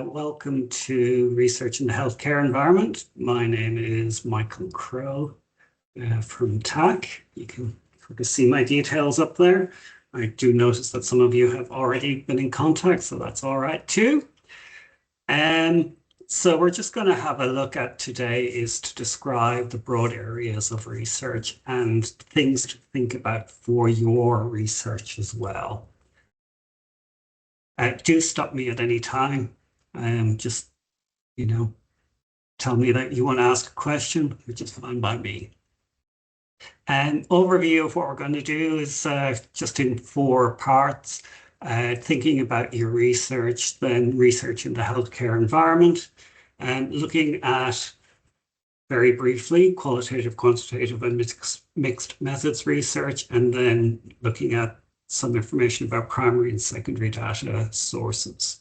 Welcome to Research in the Healthcare Environment. My name is Michael Crowe from TAAHC. You can sort of see my details up there. I do notice that some of you have already been in contact, so that's all right too. So we're just going to have a look at today is to describe the broad areas of research and things to think about for your research as well. Do stop me at any time. Just, tell me that you want to ask a question, which is fine by me. An overview of what we're going to do is just in 4 parts. Thinking about your research, then research in the healthcare environment, and looking at, very briefly, qualitative, quantitative, and mixed methods research, and then looking at some information about primary and secondary data sources.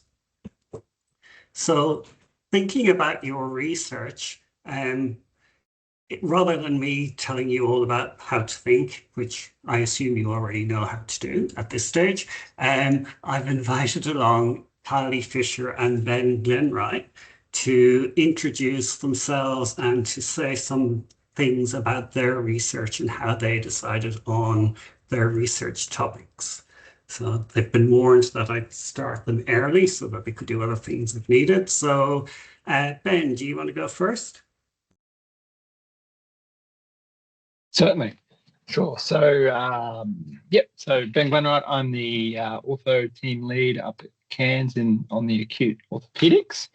So thinking about your research, rather than me telling you all about how to think, which I assume you already know how to do at this stage, I've invited along Kylie, Fischer, and then Glenwright to introduce themselves and to say some things about their research and how they decided on their research topics. So they've been warned that I'd start them early so that they could do other things if needed. So Ben, do you want to go first? Certainly, sure. So, so Ben Glenwright, I'm the ortho team lead up at Cairns on the acute orthopedics.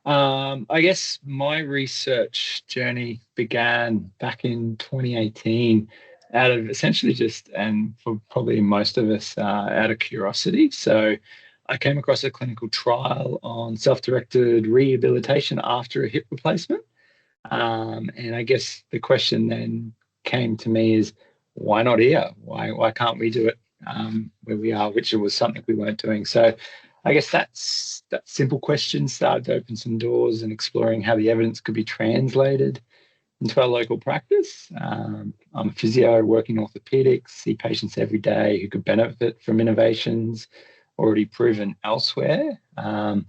I guess my research journey began back in 2018 out of essentially and for probably most of us, out of curiosity. So I came across a clinical trial on self-directed rehabilitation after a hip replacement. And I guess the question then came to me is, why not here? Why can't we do it where we are, which was something we weren't doing. So I guess that simple question started to open some doors and exploring how the evidence could be translated into our local practice. I'm a physio working orthopedics, see patients every day who could benefit from innovations already proven elsewhere. And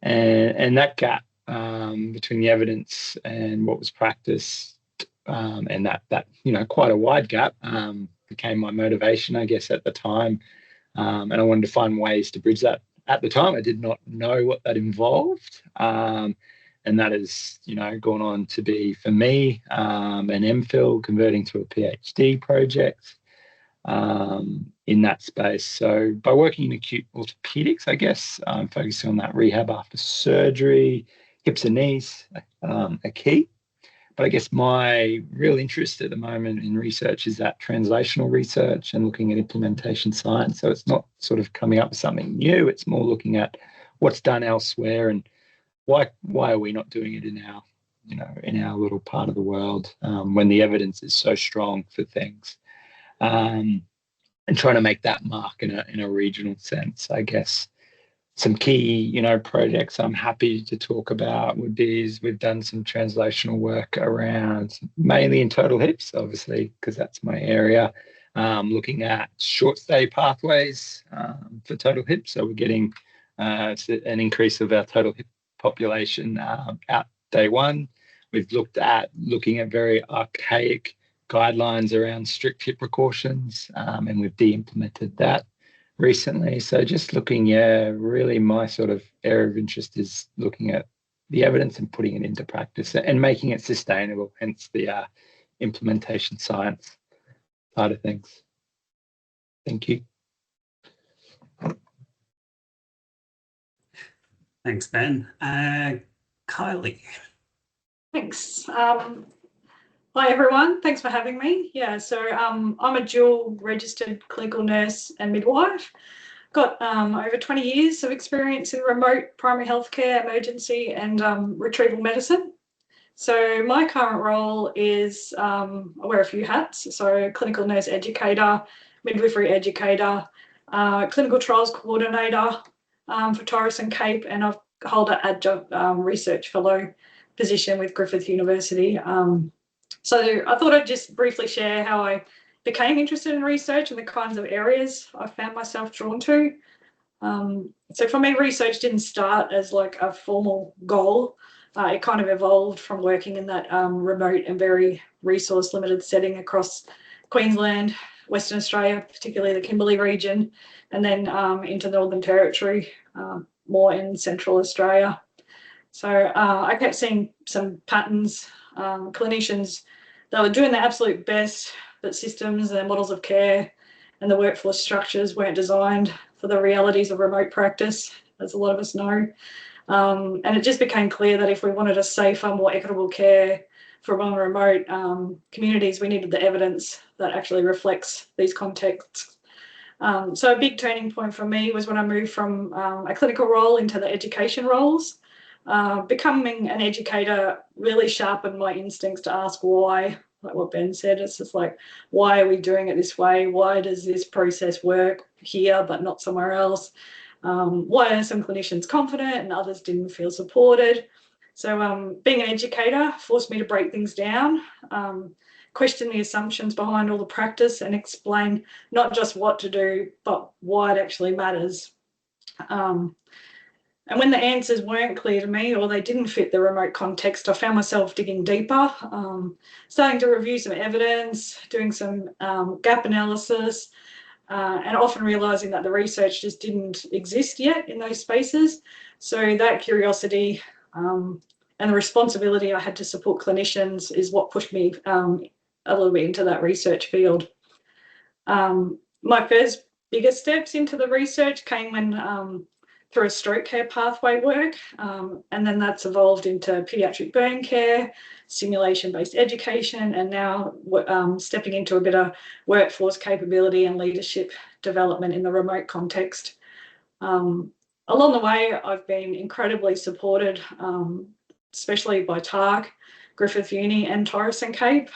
that gap between the evidence and what was practiced, and that quite a wide gap, became my motivation, I guess, at the time. And I wanted to find ways to bridge that. At the time, I did not know what that involved. And that has, gone on to be, for me, an MPhil converting to a PhD project in that space. So by working in acute orthopedics, I guess, I'm focusing on that rehab after surgery, hips and knees are key. But I guess my real interest at the moment in research is that translational research and looking at implementation science. So it's not sort of coming up with something new. It's more looking at what's done elsewhere and why are we not doing it in our little part of the world when the evidence is so strong for things, and trying to make that mark in a regional sense, I guess. Some key, projects I'm happy to talk about would be we've done some translational work around, mainly in total hips, obviously, because that's my area, looking at short stay pathways for total hips. So we're getting an increase of our total hip population out day one. We've looking at very archaic guidelines around strict hip precautions, and we've de-implemented that recently. So just looking, really my sort of area of interest is looking at the evidence and putting it into practice and making it sustainable, hence the implementation science side of things. Thank you. Thanks, Ben. Kylie. Thanks. Hi, everyone. Thanks for having me. So I'm a dual registered clinical nurse and midwife. Got over 20 years of experience in remote primary healthcare, emergency and retrieval medicine. So my current role is, I wear a few hats. So clinical nurse educator, midwifery educator, clinical trials coordinator for Torres and Cape, and I hold an adjunct research fellow position with Griffith University. So I thought I'd just briefly share how I became interested in research and the kinds of areas I found myself drawn to. So for me, research didn't start as like a formal goal. It kind of evolved from working in that remote and very resource limited setting across Queensland, Western Australia, particularly the Kimberley region, and then into the Northern Territory, more in Central Australia. So I kept seeing some patterns, clinicians that were doing their absolute best, but systems and models of care and the workforce structures weren't designed for the realities of remote practice, as a lot of us know. And it just became clear that if we wanted a safer, more equitable care for on remote communities, we needed the evidence that actually reflects these contexts. So a big turning point for me was when I moved from a clinical role into the education roles. Becoming an educator really sharpened my instincts to ask why, like what Ben said. It's just like, why are we doing it this way? Why does this process work here but not somewhere else? Why are some clinicians confident and others didn't feel supported? So being an educator forced me to break things down, question the assumptions behind all the practice and explain not just what to do, but why it actually matters. And when the answers weren't clear to me or they didn't fit the remote context, I found myself digging deeper, starting to review some evidence, doing some gap analysis, and often realising that the research just didn't exist yet in those spaces. So that curiosity and the responsibility I had to support clinicians is what pushed me a little bit into that research field. My first biggest steps into the research came when through a stroke care pathway work, and then that's evolved into paediatric burn care, simulation-based education, and now stepping into a bit of workforce capability and leadership development in the remote context. Along the way, I've been incredibly supported, especially by TAAHC, Griffith Uni and Torres and Cape.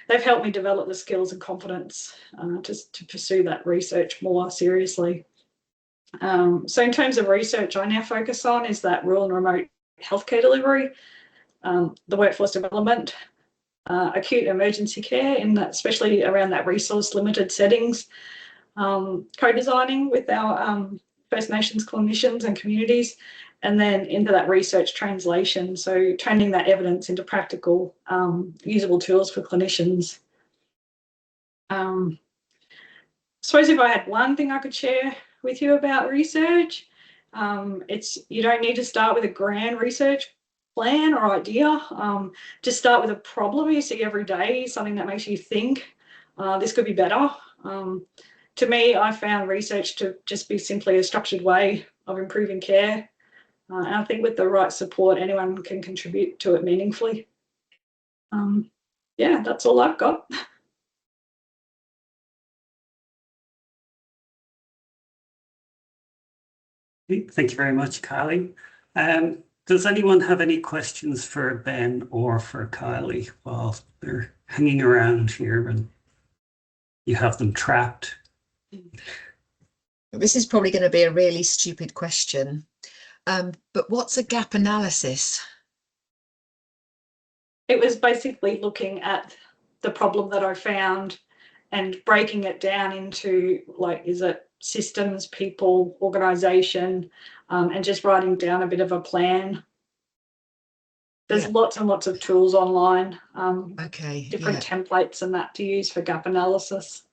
They've helped me develop the skills and confidence to pursue that research more seriously. So in terms of research I now focus on is that rural and remote healthcare delivery, the workforce development, acute emergency care, in that, especially around that resource limited settings, co-designing with our First Nations clinicians and communities, and then into that research translation, so turning that evidence into practical, usable tools for clinicians. I suppose if I had one thing I could share with you about research, it's you don't need to start with a grand research plan or idea. Just start with a problem you see every day, something that makes you think this could be better. To me, I found research to just be simply a structured way of improving care. And I think with the right support, anyone can contribute to it meaningfully. Yeah, that's all I've got. Thank you very much, Kylie. Does anyone have any questions for Ben or for Kylie while they're hanging around here and you have them trapped? This is probably going to be a really stupid question, but what's a gap analysis? It was basically looking at the problem that I found and breaking it down into, like, is it systems, people, organisation, and just writing down a bit of a plan. There's lots and lots of tools online, different templates and that to use for gap analysis.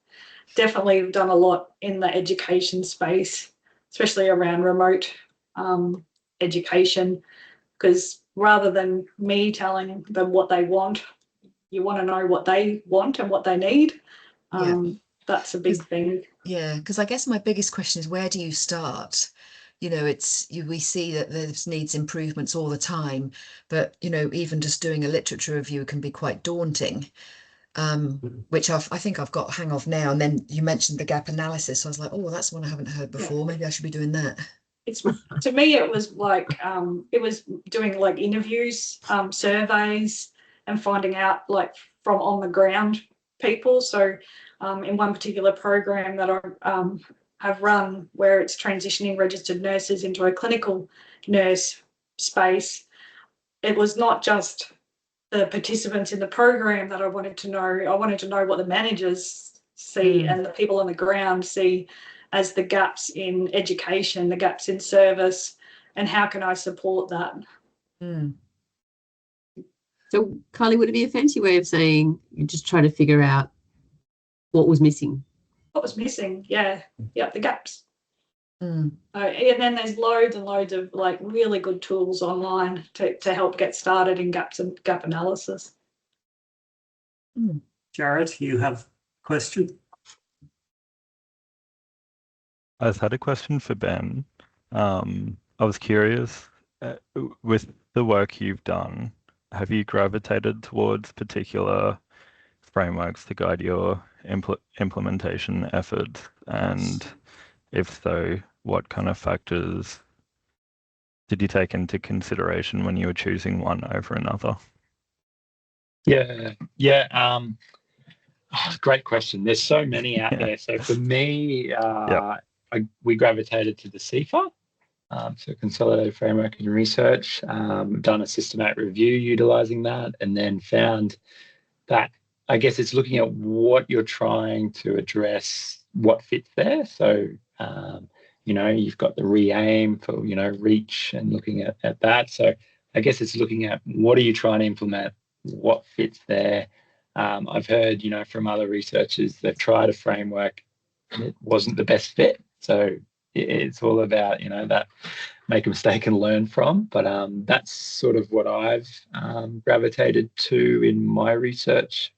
Definitely done a lot in the education space, especially around remote education, because rather than me telling them what they want, you want to know what they want and what they need. That's a big thing. Yeah, because I guess my biggest question is, where do you start? You know, we see that there's needs improvements all the time, but, you know, even just doing a literature review can be quite daunting, which I think I've got hang of now. And then you mentioned the gap analysis. So I was like, oh, well, that's one I haven't heard before. Maybe I should be doing that. It's, to me, it was like, it was doing like interviews, surveys, and finding out like from on the ground people. So in one particular program that I have run, where it's transitioning registered nurses into a clinical nurse space, it was not just the participants in the program that I wanted to know. I wanted to know what the managers see and the people on the ground see as the gaps in education, the gaps in service, and how can I support that? Mm. So, Kylie, would it be a fancy way of saying you just try to figure out what was missing? What was missing? Yeah, the gaps. Mm. And then there's loads and loads of like really good tools online to help get started in gaps and gap analysis. Mm. Jared, you have a question? I just had a question for Ben. I was curious, with the work you've done, have you gravitated towards particular frameworks to guide your implementation efforts? And if so, what kind of factors did you take into consideration when you were choosing one over another? Yeah. Great question. There's so many out there. So for me, we gravitated to the CFA, so Consolidated Framework and Research. Done a systematic review utilizing that, and then found that I guess it's looking at what you're trying to address, what fits there. So you've got the re-aim for reach and looking at that. So I guess it's looking at what are you trying to implement, what fits there. I've heard, from other researchers, they've tried a framework and it wasn't the best fit. So it's all about, that make a mistake and learn from. But that's sort of what I've gravitated to in my research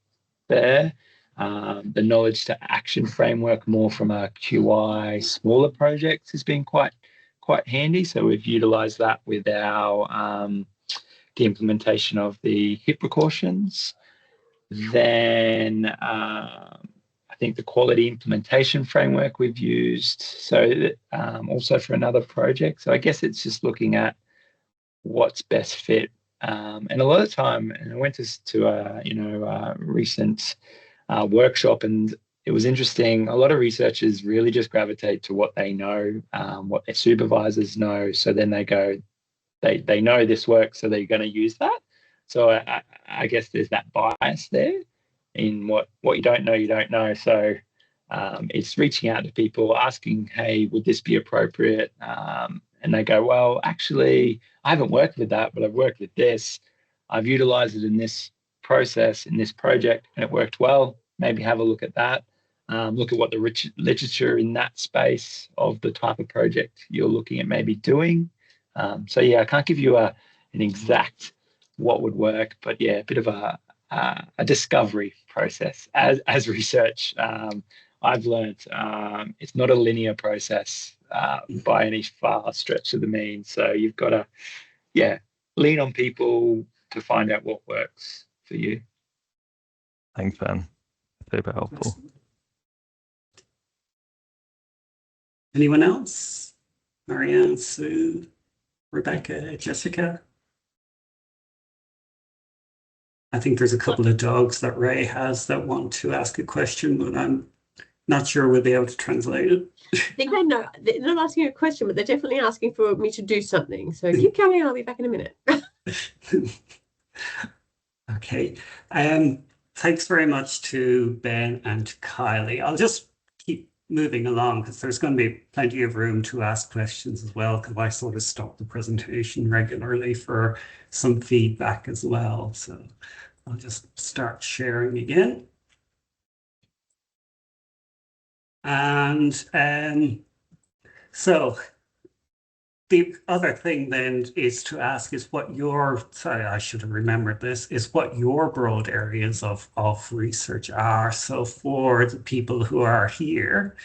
there. The knowledge to action framework, more from a QI smaller projects, has been quite handy. So we've utilized that with our the implementation of the HIP precautions. Then I think the quality implementation framework we've used. So also for another project. So I guess it's just looking at what's best fit. And a lot of time, and I went to a recent workshop, and it was interesting. A lot of researchers really just gravitate to what they know, what their supervisors know. So then they go, they know this works, so they're going to use that. So I guess there's that bias there in what you don't know. So it's reaching out to people, asking, hey, would this be appropriate? And they go, well, actually, I haven't worked with that, but I've worked with this. I've utilized it in this process, in this project, and it worked well. Maybe have a look at that. Look at what the literature in that space of the type of project you're looking at maybe doing. So yeah, I can't give you an exact what would work, but yeah, a bit of a discovery process as research. I've learned it's not a linear process by any far stretch of the means. So you've got to, lean on people to find out what works for you. Thanks, Ben. Super helpful. Anyone else? Marianne, Sue, Rebecca, Jessica? I think there's a couple of dogs that Ray has that want to ask a question, but I'm not sure we'll be able to translate it. I think I know. They're not asking a question, but they're definitely asking for me to do something. So keep coming, I'll be back in a minute. Okay. Thanks very much to Ben and Kylie. I'll just keep moving along because there's going to be plenty of room to ask questions as well, because I sort of stop the presentation regularly for some feedback as well. So I'll just start sharing again. And so the other thing then is to ask is what your, sorry, I should have remembered this, is what your broad areas of research are. So for the people who are here,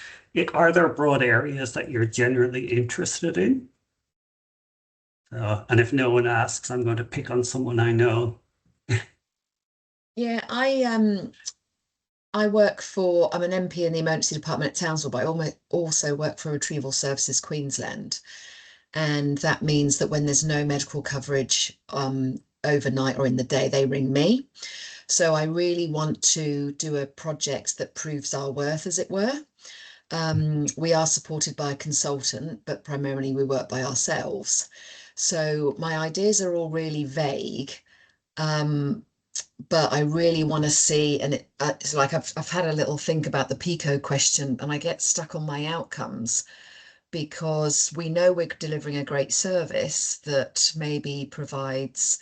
are there broad areas that you're generally interested in? And if no one asks, I'm going to pick on someone I know. Yeah, I work for, I'm an MP in the emergency department at Townsville, but I also work for Retrieval Services Queensland. And that means that when there's no medical coverage overnight or in the day, they ring me. So I really want to do a project that proves our worth, as it were. We are supported by a consultant, but primarily we work by ourselves. So my ideas are all really vague. but I really want to see, and it's like I've had a little think about the PICO question, and I get stuck on my outcomes because we know we're delivering a great service that maybe provides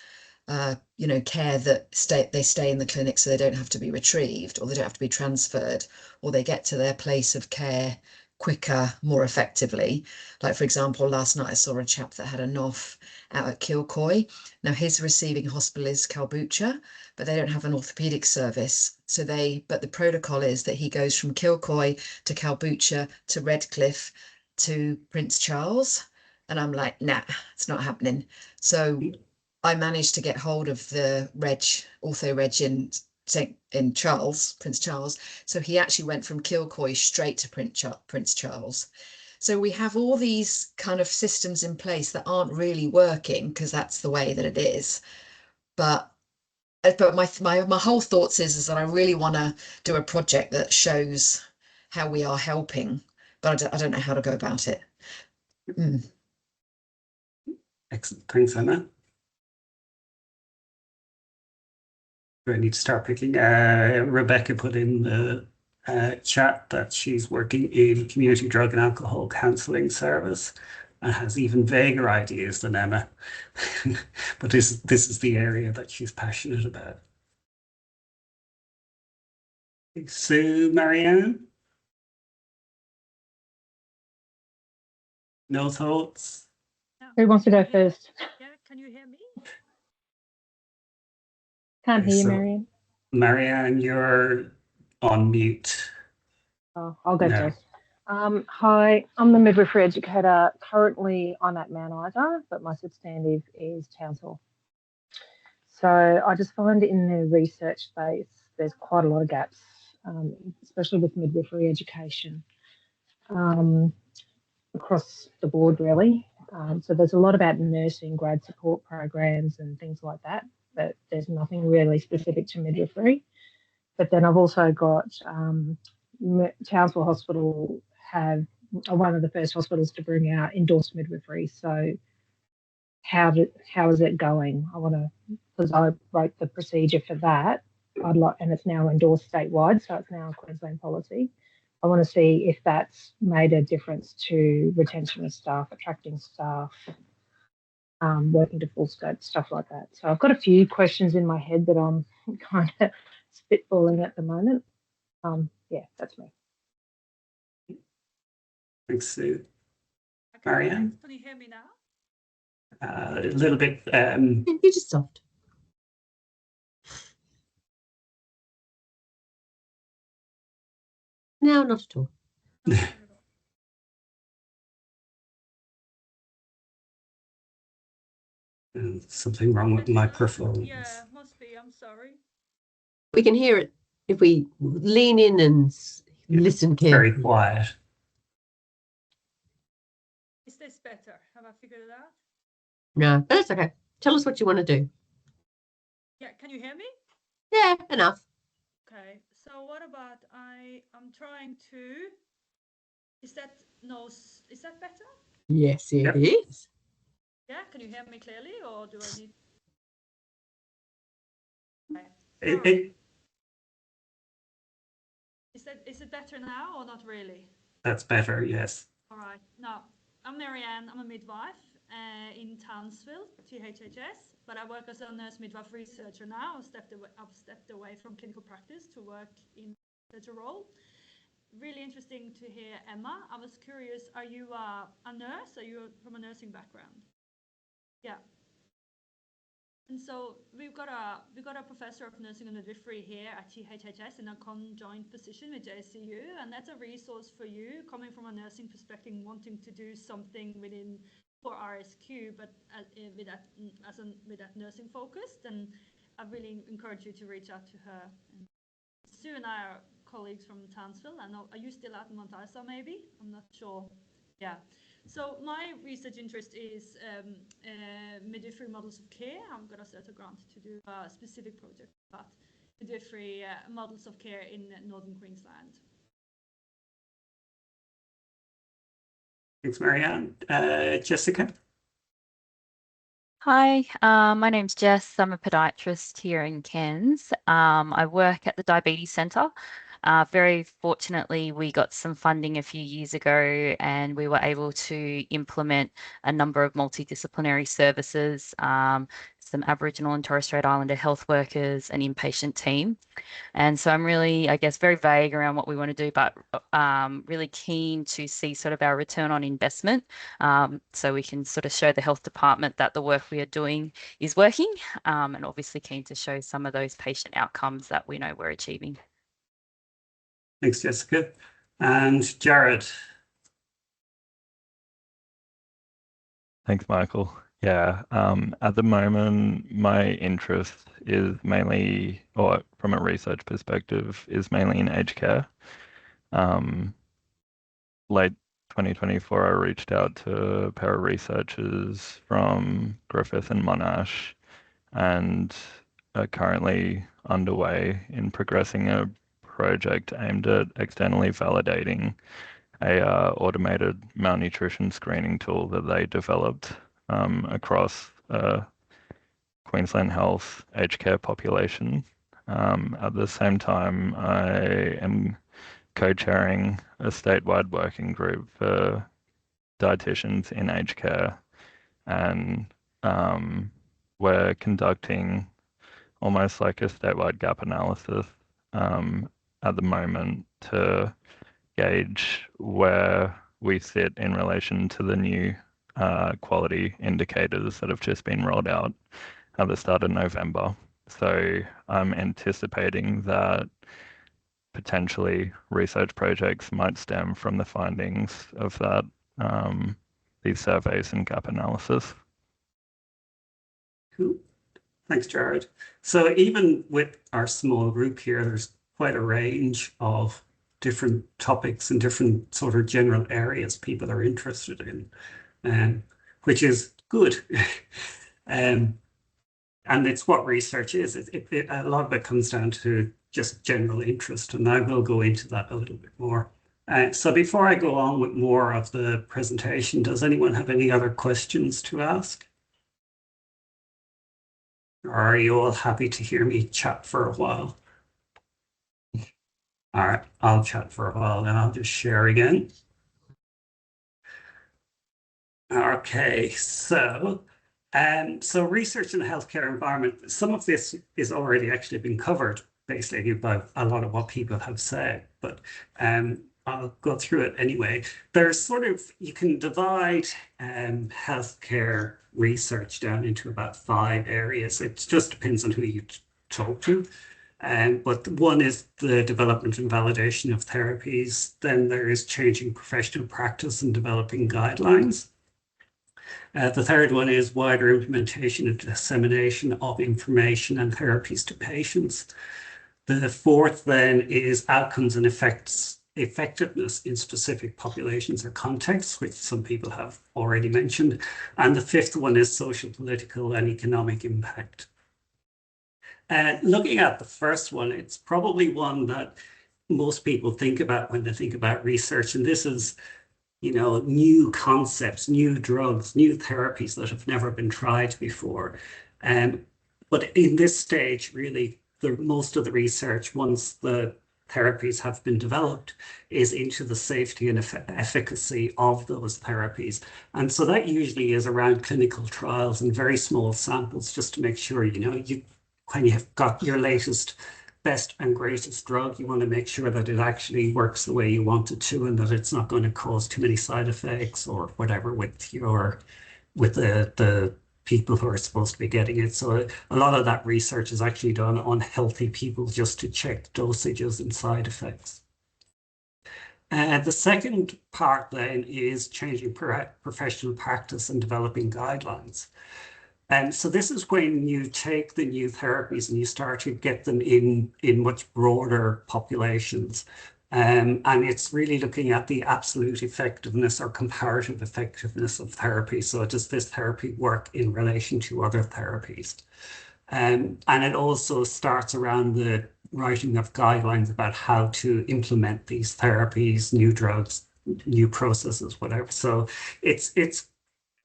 care that they stay in the clinic so they don't have to be retrieved, or they don't have to be transferred, or they get to their place of care quicker, more effectively. Like, for example, last night I saw a chap that had a NOF out at Kilcoy. Now his receiving hospital is Caboolture, but they don't have an orthopaedic service. But the protocol is that he goes from Kilcoy to Caboolture to Redcliffe to Prince Charles. And I'm like, nah, it's not happening. So I managed to get hold of the ortho reg in Prince Charles. So he actually went from Kilcoy straight to Prince Charles. So we have all these kind of systems in place that aren't really working because that's the way that it is. But my whole thoughts is that I really want to do a project that shows how we are helping, but I don't know how to go about it. Excellent. Thanks, Emma. Do I need to start picking? Rebecca put in the chat that she's working in community drug and alcohol counselling service and has even vaguer ideas than Emma. But this is the area that she's passionate about. Sue, Marianne? No thoughts? Who wants to go first? Yeah, can you hear me? Can't Okay, hear you, so- Marianne. Marianne, you're on mute. Oh, I'll go No. first. Hi, I'm the midwifery educator. Currently, I'm at Mount Isa, but my substantive is Townsville. So I just find in the research space, there's quite a lot of gaps, especially with midwifery education across the board, really. So there's a lot about nursing, grad support programs and things like that, but there's nothing really specific to midwifery. But then I've also got Townsville Hospital are one of the first hospitals to bring out endorsed midwifery. So how is it going? Because I wrote the procedure for that. And it's now endorsed statewide, so it's now a Queensland policy. I want to see if that's made a difference to retention of staff, attracting staff, working to full scope, stuff like that. So I've got a few questions in my head that I'm kind of spitballing at the moment. Yeah, that's me. Thanks, Sue. Marianne? Can you hear me now? A little bit. You're just soft. No, not at all. Something wrong with the microphone. Yeah, must be. I'm sorry. We can hear it if we lean in and listen carefully. Very quiet. Is this better? Have I figured it out? No, but that's okay. Tell us what you want to do. Yeah, can you hear me? Yeah, enough. Okay, so what about I'm trying to, is that better? Yes, it is. Yeah, can you hear me clearly or do I need? It, Is it better now or not really? that's better, yes. All right. Now, I'm Marianne. I'm a midwife in Townsville, TAAHC, but I work as a nurse midwife researcher now. I've stepped away from clinical practice to work in such a role. Really interesting to hear, Emma. I was curious, are you a nurse? Are you from a nursing background? Yeah. And so we've got a professor of nursing and midwifery here at TAAHC in a conjoint position with JCU, and that's a resource for you coming from a nursing perspective, wanting to do something for RSQ, but with that nursing focused. And I really encourage you to reach out to her. And Sue and I are colleagues from Townsville. Are you still at Mount Isa? Maybe I'm not sure. Yeah. So my research interest is midwifery models of care. I've got a certain grant to do a specific project about midwifery models of care in northern Queensland. Thanks, Marianne. Jessica? Hi, my name's Jess. I'm a podiatrist here in Cairns. I work at the Diabetes Centre. Very fortunately, we got some funding a few years ago and we were able to implement a number of multidisciplinary services, some Aboriginal and Torres Strait Islander health workers, an inpatient team. And so I'm really, I guess, very vague around what we want to do, but really keen to see sort of our return on investment, so we can sort of show the health department that the work we are doing is working, and obviously keen to show some of those patient outcomes that we know we're achieving. Thanks, Jessica. And Jared. Thanks, Michael. Yeah, at the moment, my interest is mainly, or from a research perspective, is mainly in aged care. Late 2024, I reached out to a pair of researchers from Griffith and Monash and are currently underway in progressing a project aimed at externally validating a automated malnutrition screening tool that they developed across Queensland Health aged care population. At the same time, I am co-chairing a statewide working group for dietitians in aged care, and we're conducting almost like a statewide gap analysis at the moment to gauge where we sit in relation to the new quality indicators that have just been rolled out at the start of November. So I'm anticipating that potentially research projects might stem from the findings of that, these surveys and gap analysis. Cool. Thanks, Jared. So even with our small group here, there's quite a range of different topics and different sort of general areas people are interested in, which is good. And it's what research is. A lot of it comes down to just general interest, and I will go into that a little bit more. So before I go on with more of the presentation, does anyone have any other questions to ask? Or are you all happy to hear me chat for a while? All right, I'll chat for a while, and I'll just share again. Okay, so research in the healthcare environment, some of this is already actually been covered basically by a lot of what people have said, but I'll go through it anyway. There's sort of, you can divide healthcare research down into about 5 areas. It just depends on who you talk to. But one is the development and validation of therapies. Then there is changing professional practice and developing guidelines. The third one is wider implementation and dissemination of information and therapies to patients. The fourth then is outcomes and effectiveness in specific populations or contexts, which some people have already mentioned. And the fifth one is social, political, and economic impact. Looking at the first one, it's probably one that most people think about when they think about research, and this is, you know, new concepts, new drugs, new therapies that have never been tried before. But in this stage, really, most of the research, once the therapies have been developed, is into the safety and efficacy of those therapies. And so that usually is around clinical trials and very small samples, just to make sure, you know, when you have got your latest, best and greatest drug, you want to make sure that it actually works the way you want it to, and that it's not going to cause too many side effects or whatever with the people who are supposed to be getting it. So a lot of that research is actually done on healthy people just to check dosages and side effects. The second part then is changing professional practice and developing guidelines. And so this is when you take the new therapies and you start to get them in much broader populations. And it's really looking at the absolute effectiveness or comparative effectiveness of therapy. So does this therapy work in relation to other therapies? And it also starts around the writing of guidelines about how to implement these therapies, new drugs, new processes, whatever. So it's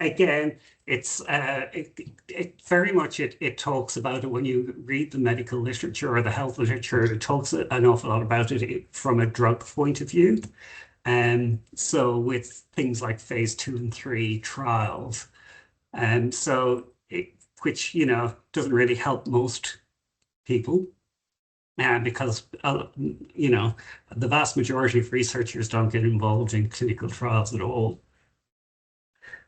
again, it's it very much it talks about it when you read the medical literature or the health literature. It talks an awful lot about it from a drug point of view. So with things like phase 2 and 3 trials, so which doesn't really help most people. Because the vast majority of researchers don't get involved in clinical trials at all.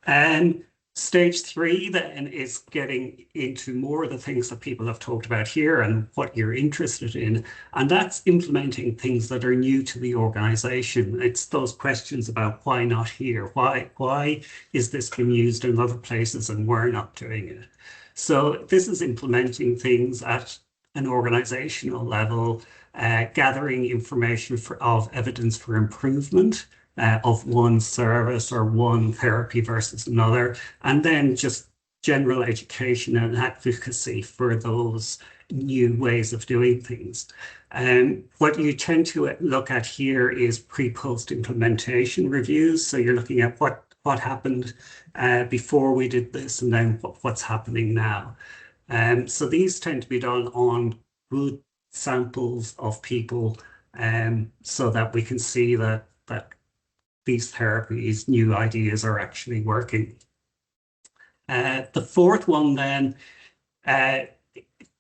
And stage 3 then is getting into more of the things that people have talked about here and what you're interested in. And that's implementing things that are new to the organization. It's those questions about why not here? Why is this being used in other places and we're not doing it? So this is implementing things at an organizational level, gathering information of evidence for improvement of one service or one therapy versus another, and then just general education and advocacy for those new ways of doing things. What you tend to look at here is pre-post implementation reviews. So you're looking at what happened before we did this and then what's happening now. So these tend to be done on good samples of people, so that we can see that these therapies, new ideas are actually working. The fourth one then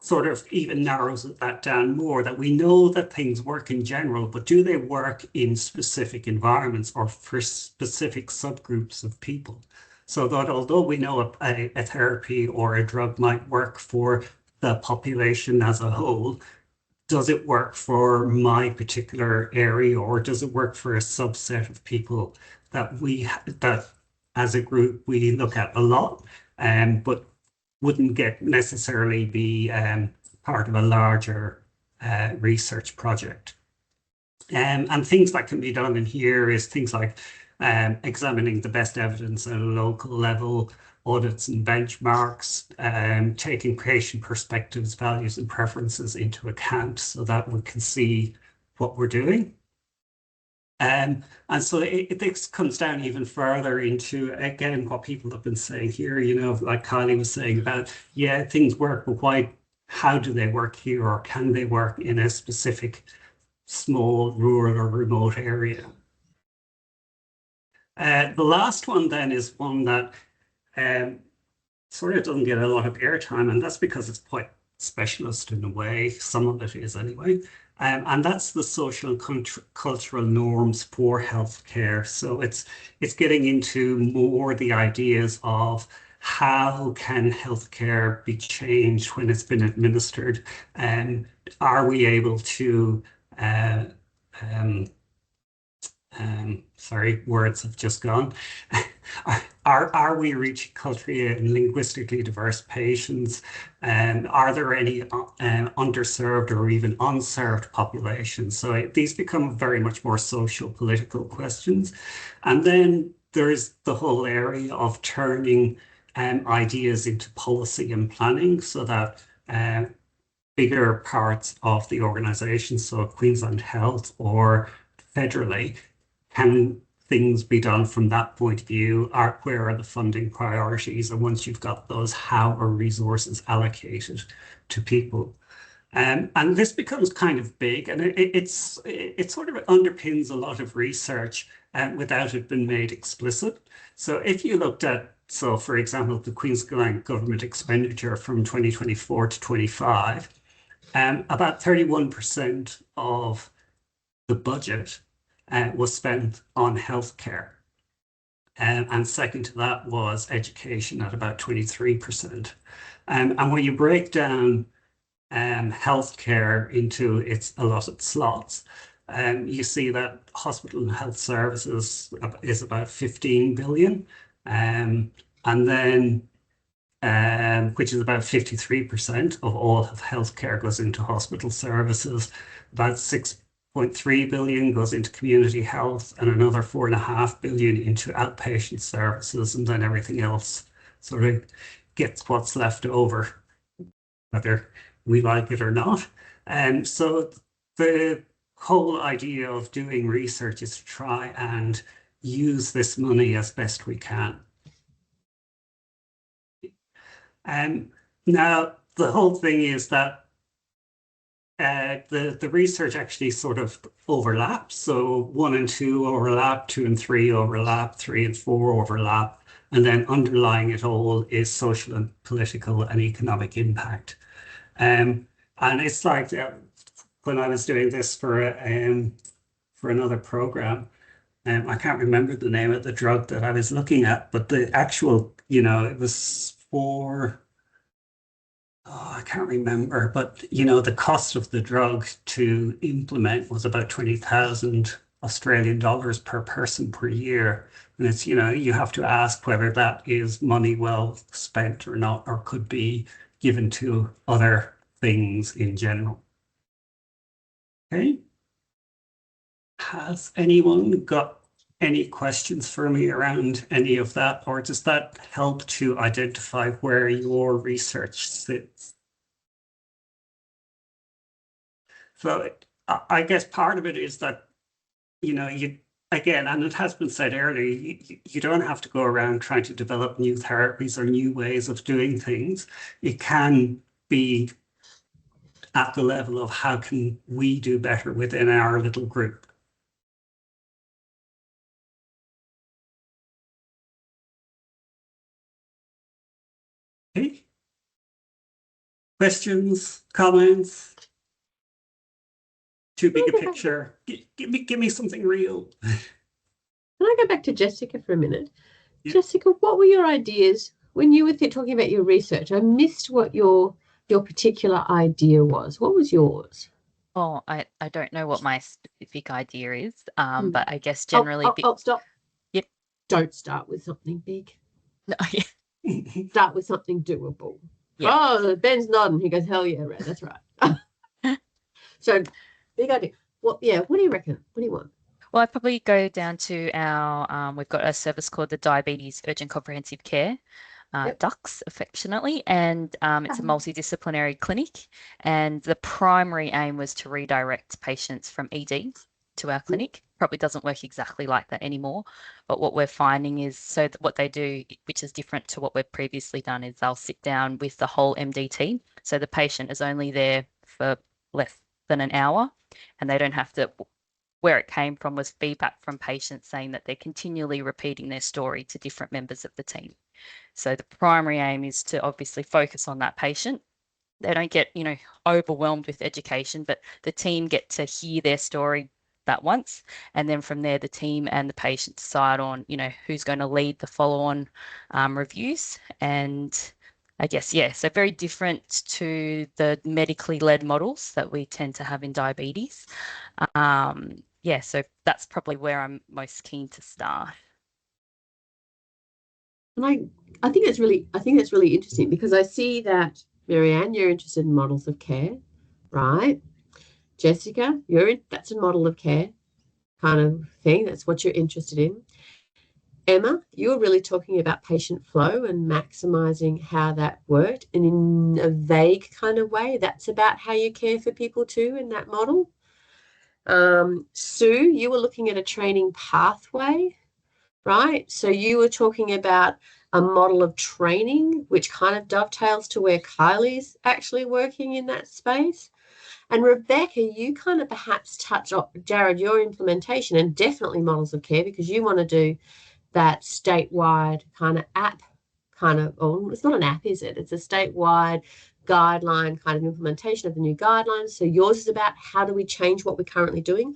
sort of even narrows that down more, that we know that things work in general, but do they work in specific environments or for specific subgroups of people? So that although we know a therapy or a drug might work for the population as a whole, does it work for my particular area, or does it work for a subset of people that as a group we look at a lot, but wouldn't necessarily be part of a larger research project? And things that can be done in here is things like examining the best evidence at a local level, audits and benchmarks, taking patient perspectives, values and preferences into account so that we can see what we're doing. And so this comes down even further into, again, what people have been saying here, like Kylie was saying about, yeah, things work, but how do they work here, or can they work in a specific small rural or remote area? The last one then is one that sort of doesn't get a lot of airtime, and that's because it's quite specialist in a way. Some of it is anyway. And that's the social and cultural norms for healthcare. So it's getting into more the ideas of how can healthcare be changed when it's been administered, and are we able to sorry, words have just gone. Are we reaching culturally and linguistically diverse patients? Are there any underserved or even unserved populations? So these become very much more social political questions. And then there's the whole area of turning ideas into policy and planning, so that bigger parts of the organization, so Queensland Health or federally, can things be done from that point of view? Where are the funding priorities? And once you've got those, how are resources allocated to people? And this becomes kind of big, and it sort of underpins a lot of research without it being made explicit. So if you looked at, so for example, the Queensland government expenditure from 2024 to 25, about 31% of the budget was spent on healthcare. And second to that was education at about 23%. And when you break down healthcare into its allotted slots, you see that hospital and health services is about 15 billion. And then, which is about 53% of all of healthcare goes into hospital services. About 6.3 billion goes into community health, and another 4.5 billion into outpatient services, and then everything else sort of gets what's left over, whether we like it or not. And so the whole idea of doing research is to try and use this money as best we can. Now, the whole thing is that the research actually sort of overlaps. So 1 and 2 overlap, 2 and 3 overlap, 3 and 4 overlap, and then underlying it all is social and political and economic impact. And it's like when I was doing this for another program, I can't remember the name of the drug that I was looking at, but the actual, it was for, I can't remember, but, the cost of the drug to implement was about 20,000 Australian dollars per person per year. And it's, you have to ask whether that is money well spent or not, or could be given to other things in general. Okay. Has anyone got any questions for me around any of that, or does that help to identify where your research sits? So I guess part of it is that, again, and it has been said earlier, you don't have to go around trying to develop new therapies or new ways of doing things. It can be at the level of how can we do better within our little group. Okay. Questions, comments? Too big a picture. Give me something real. Can I go back to Jessica for a minute? Yeah. Jessica, what were your ideas when you were talking about your research? I missed what your particular idea was. What was yours? Oh, I don't know what my specific idea is, but I guess generally... Stop. Yep. Don't start with something big. No, Start with something doable. Yep. Oh, Ben's nodding. He goes, hell yeah, Red, that's right. So, big idea. What do you reckon? What do you want? Well, I probably go down to our, we've got a service called the Diabetes Urgent Comprehensive Care, DUCS affectionately, and it's a multidisciplinary clinic. And the primary aim was to redirect patients from ED to our clinic. Probably doesn't work exactly like that anymore. But what we're finding is, so that what they do, which is different to what we've previously done, is they'll sit down with the whole MD team. So the patient is only there for less than an hour, and they don't have to... Where it came from was feedback from patients saying that they're continually repeating their story to different members of the team. So the primary aim is to obviously focus on that patient. They don't get, overwhelmed with education, but the team get to hear their story that once. And then from there, the team and the patient decide on, who's going to lead the follow-on reviews. And I guess, so very different to the medically led models that we tend to have in diabetes. So that's probably where I'm most keen to start. And I think that's really interesting, because I see that, Marianne, you're interested in models of care, right? Jessica, that's a model of care kind of thing. That's what you're interested in. Emma, you're really talking about patient flow and maximizing how that worked, and in a vague kind of way, that's about how you care for people too in that model. Sue, you were looking at a training pathway, right? So you were talking about a model of training, which kind of dovetails to where Kylie's actually working in that space. And Rebecca, you kind of perhaps touch on, Jared, your implementation, and definitely models of care, because you want to do that statewide kind of app it's not an app, is it? It's a statewide guideline kind of implementation of the new guidelines. So yours is about how do we change what we're currently doing,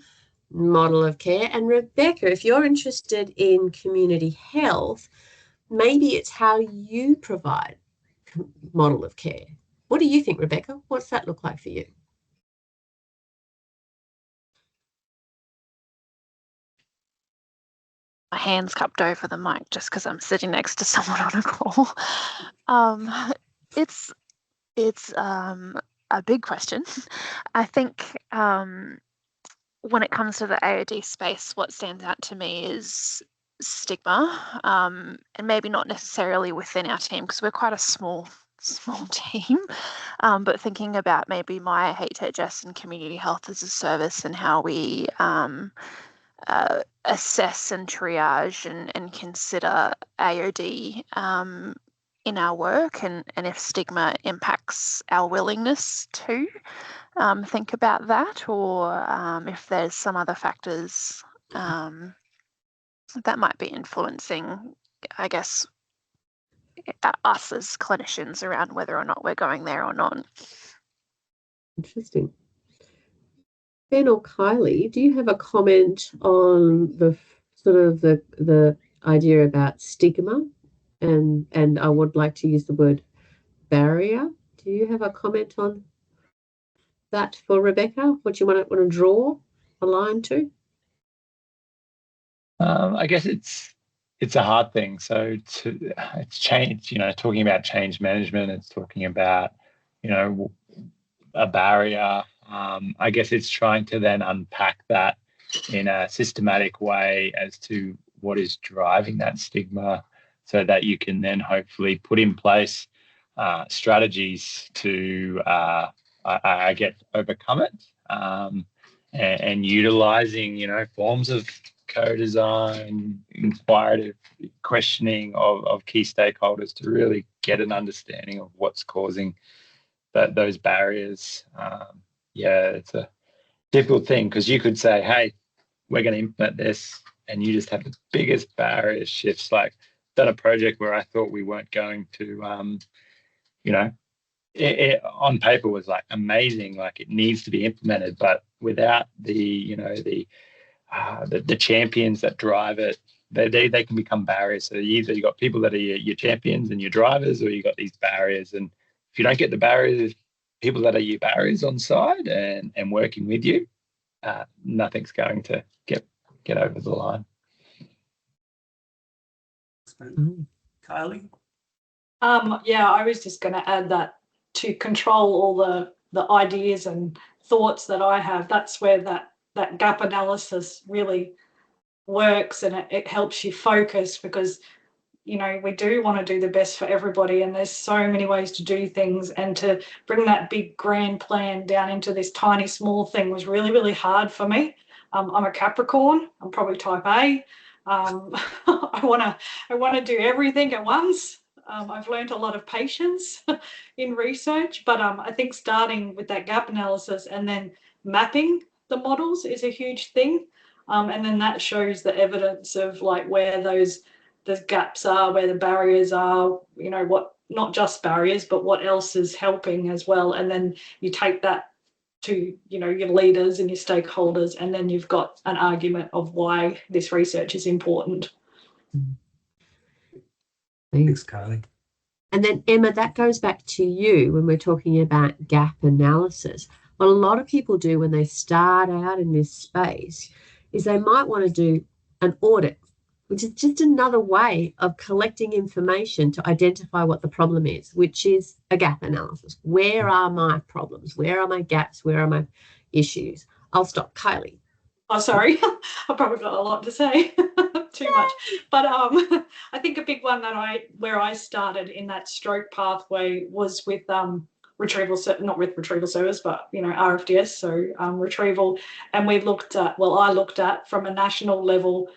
model of care. And Rebecca, if you're interested in community health, maybe it's how you provide model of care. What do you think, Rebecca? What's that look like for you? My hand's cupped over the mic just because I'm sitting next to someone on a call. It's a big question. I think when it comes to the AOD space, what stands out to me is stigma, and maybe not necessarily within our team, because we're quite a small team, but thinking about maybe my HHS and community health as a service, and how we assess and triage and consider AOD in our work, and if stigma impacts our willingness to think about that, or if there's some other factors that might be influencing, I guess, us as clinicians around whether or not we're going there or not. Interesting. Ben or Kylie, do you have a comment on the sort of the idea about stigma? And I would like to use the word barrier. Do you have a comment on that for Rebecca? What you want to draw a line to? I guess it's a hard thing. So it's change, talking about change management, it's talking about, a barrier. I guess it's trying to then unpack that in a systematic way as to what is driving that stigma, so that you can then hopefully put in place strategies to, I guess, overcome it, and utilizing, forms of co-design, inquiry, questioning of key stakeholders to really get an understanding of what's causing those barriers. It's a difficult thing, because you could say, hey, we're going to implement this, and you just have the biggest barrier shifts. Like, done a project where I thought we weren't going to, it on paper was like amazing, like it needs to be implemented, but without the champions that drive it, they can become barriers. So either you got people that are your champions and your drivers, or you got these barriers. And if you don't get the barriers, people that are your barriers on side and working with you, nothing's going to get over the line. Kylie? I was just going to add that to control all the ideas and thoughts that I have, that's where that gap analysis really works, and it helps you focus, because we do want to do the best for everybody, and there's so many ways to do things, and to bring that big grand plan down into this tiny small thing was really, really hard for me. I'm a Capricorn. I'm probably type A. I want to do everything at once. I've learned a lot of patience in research, but I think starting with that gap analysis and then mapping the models is a huge thing. And then that shows the evidence of like where those gaps are, where the barriers are, what, not just barriers, but what else is helping as well. And then you take that to, your leaders and your stakeholders, and then you've got an argument of why this research is important. Thanks, Kylie. And then, Emma, that goes back to you when we're talking about gap analysis. What a lot of people do when they start out in this space is they might want to do an audit, which is just another way of collecting information to identify what the problem is, which is a gap analysis. Where are my problems? Where are my gaps? Where are my issues? I'll stop. Kylie. Oh, sorry. I've probably got a lot to say. Too much. But I think a big one where I started in that stroke pathway was with retrieval, not with retrieval service, but RFDS, so retrieval. And I looked at from a national level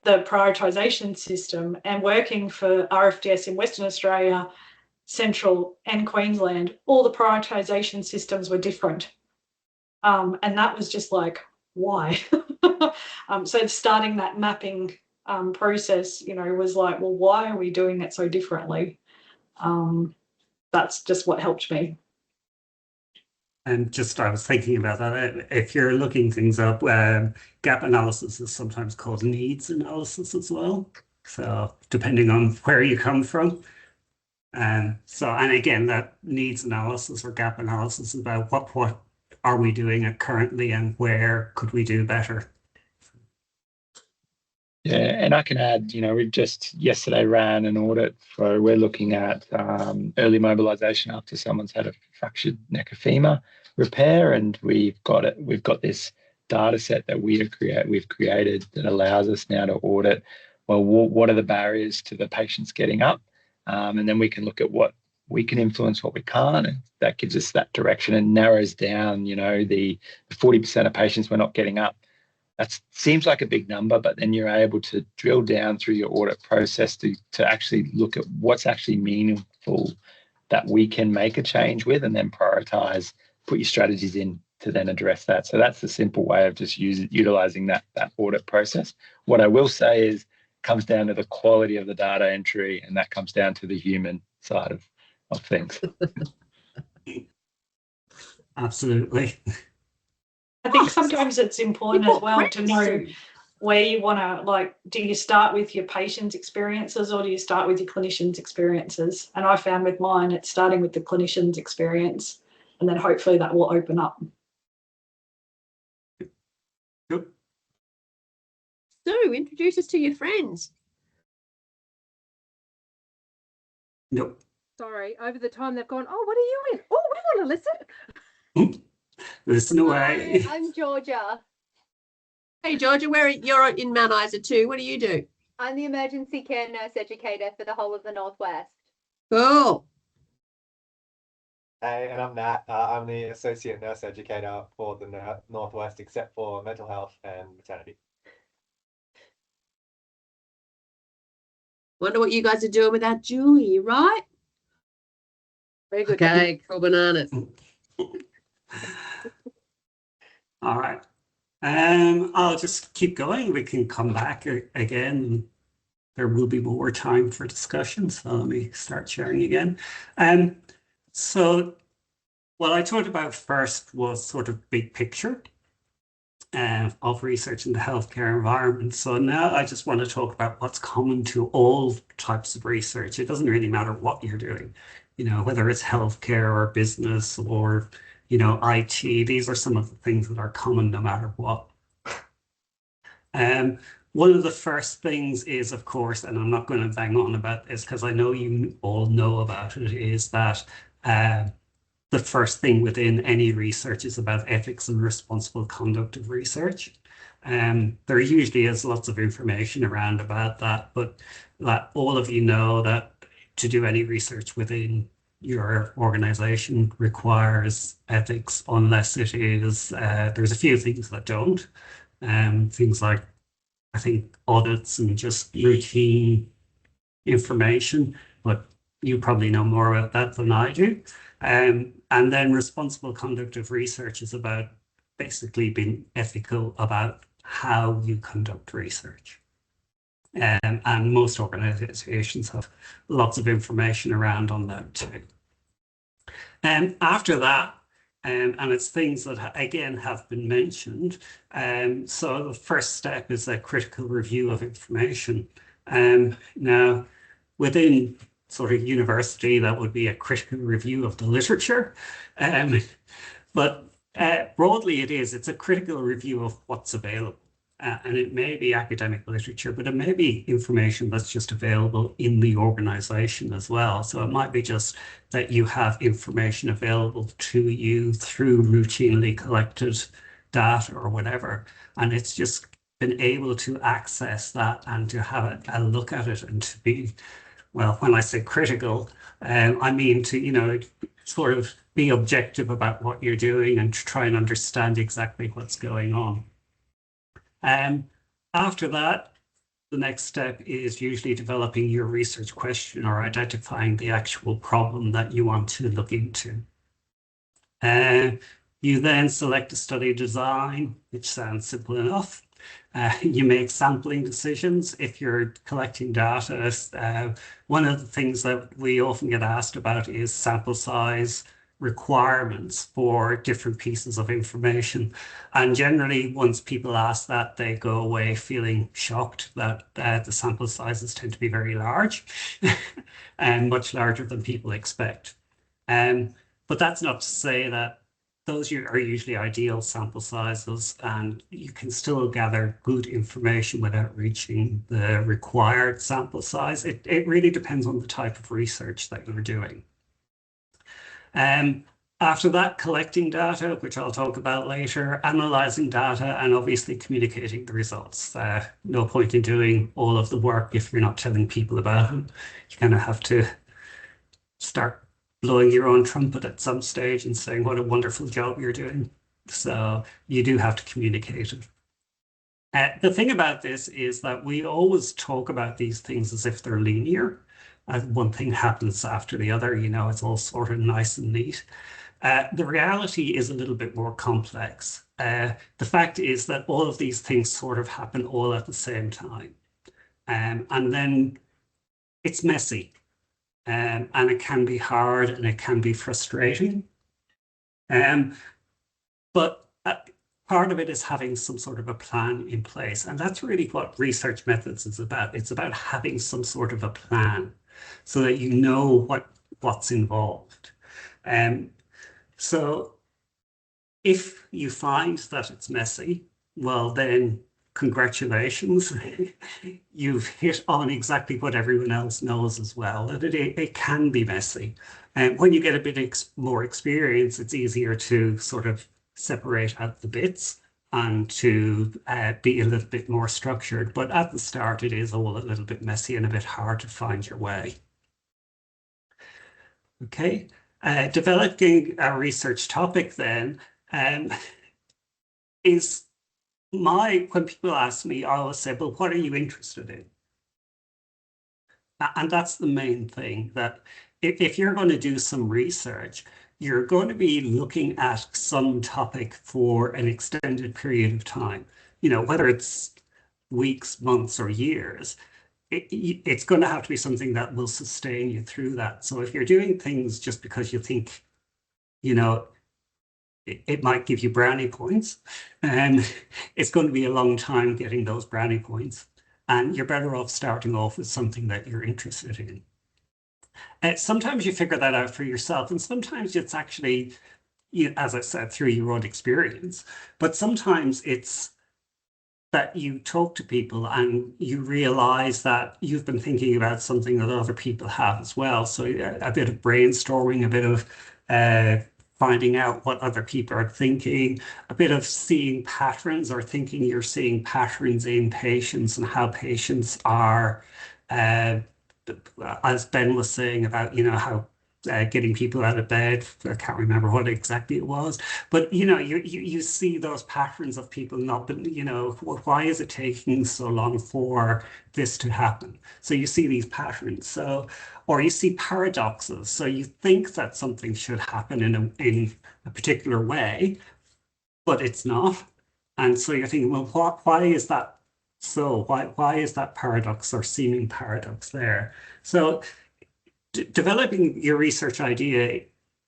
the prioritisation system, and working for RFDS in Western Australia, Central and Queensland, all the prioritisation systems were different. And that was just like, why? So starting that mapping process, was like, well, why are we doing it so differently? That's just what helped me. And I was thinking about that. If you're looking things up, gap analysis is sometimes called needs analysis as well. So depending on where you come from. And again, that needs analysis or gap analysis is about what are we doing it currently and where could we do better. Yeah, and I can add, we've just yesterday ran an audit we're looking at early mobilisation after someone's had a fractured neck or femur repair, and we've got this data set that we've created that allows us now to audit, well, what are the barriers to the patients getting up, and then we can look at what we can influence, what we can't, and that gives us that direction and narrows down, the 40% of patients we're not getting up. that seems like a big number, but then you're able to drill down through your audit process to actually look at what's actually meaningful that we can make a change with, and then prioritize, put your strategies in to then address that. So that's the simple way of just utilizing that audit process. What I will say is, comes down to the quality of the data entry, and that comes down to the human side of things. Absolutely. I think sometimes it's important as well to know where you want to, like, do you start with your patient's experiences or do you start with your clinician's experiences? And I found with mine, it's starting with the clinician's experience, and then hopefully that will open up. Yep. So introduce us to your friends. Nope. Sorry, over the time they've gone, oh, what are you in? Oh, we want to listen. Listen away. Hi, I'm Georgia. Hey, Georgia, you're in Mount Isa too. What do you do? I'm the emergency care nurse educator for the whole of the Northwest. Cool. Hey, and I'm Nat. I'm the associate nurse educator for the Northwest, except for mental health and maternity. Wonder what you guys are doing without Julie, right? Very good. Okay, cool bananas. All right. I'll just keep going. We can come back again. There will be more time for discussion. So let me start sharing again. So what I talked about first was sort of big picture of research in the healthcare environment. So now I just want to talk about what's common to all types of research. It doesn't really matter what you're doing, whether it's healthcare or business or IT. These are some of the things that are common no matter what. One of the first things is, of course, and I'm not going to bang on about this because I know you all know about it, is that the first thing within any research is about ethics and responsible conduct of research. There usually is lots of information around about that, but all of you know that to do any research within your organization requires ethics, unless it is, there's a few things that don't. Things like, I think, audits and just routine information, but you probably know more about that than I do. And then responsible conduct of research is about basically being ethical about how you conduct research. And most organizations have lots of information around on that too. And after that, and it's things that again have been mentioned. So the first step is a critical review of information. Now, within sort of university, that would be a critical review of the literature. But broadly, it's a critical review of what's available. And it may be academic literature, but it may be information that's just available in the organization as well. So it might be just that you have information available to you through routinely collected data or whatever. And it's just been able to access that and to have a look at it and to be, well, when I say critical, I mean to, sort of be objective about what you're doing and to try and understand exactly what's going on. After that, the next step is usually developing your research question or identifying the actual problem that you want to look into. You then select a study design, which sounds simple enough. You make sampling decisions. If you're collecting data, one of the things that we often get asked about is sample size requirements for different pieces of information. And generally, once people ask that, they go away feeling shocked that the sample sizes tend to be very large and much larger than people expect. But that's not to say that those are usually ideal sample sizes, and you can still gather good information without reaching the required sample size. It really depends on the type of research that you're doing. After that, collecting data, which I'll talk about later, analyzing data, and obviously communicating the results. No point in doing all of the work if you're not telling people about it. You kind of have to start blowing your own trumpet at some stage and saying what a wonderful job you're doing. So you do have to communicate it. The thing about this is that we always talk about these things as if they're linear. One thing happens after the other, you know, it's all sort of nice and neat. The reality is a little bit more complex. The fact is that all of these things sort of happen all at the same time. And then it's messy, and it can be hard and it can be frustrating. But part of it is having some sort of a plan in place. And that's really what research methods is about. It's about having some sort of a plan so that you know what's involved. So if you find that it's messy, well, then congratulations. You've hit on exactly what everyone else knows as well, that it can be messy. And when you get a bit more experience, it's easier to sort of separate out the bits and to be a little bit more structured. But at the start, it is all a little bit messy and a bit hard to find your way. Okay, developing a research topic then is when people ask me, I always say, well, what are you interested in? And that's the main thing, that if you're going to do some research, you're going to be looking at some topic for an extended period of time, you know, whether it's weeks, months, or years. It's going to have to be something that will sustain you through that. So if you're doing things just because you think, you know, it might give you brownie points, and it's going to be a long time getting those brownie points. And you're better off starting off with something that you're interested in. Sometimes you figure that out for yourself, and sometimes it's actually, as I said, through your own experience. But sometimes it's that you talk to people and you realize that you've been thinking about something that other people have as well. So a bit of brainstorming, a bit of finding out what other people are thinking, a bit of seeing patterns or thinking you're seeing patterns in patients and how patients are, as Ben was saying about, you know, how getting people out of bed. I can't remember what exactly it was, but you know, you see those patterns of people not, you know, why is it taking so long for this to happen? So you see these patterns. So, or you see paradoxes. So you think that something should happen in a particular way, but it's not. And so you're thinking, well, why is that? So why is that paradox or seeming paradox there? So developing your research idea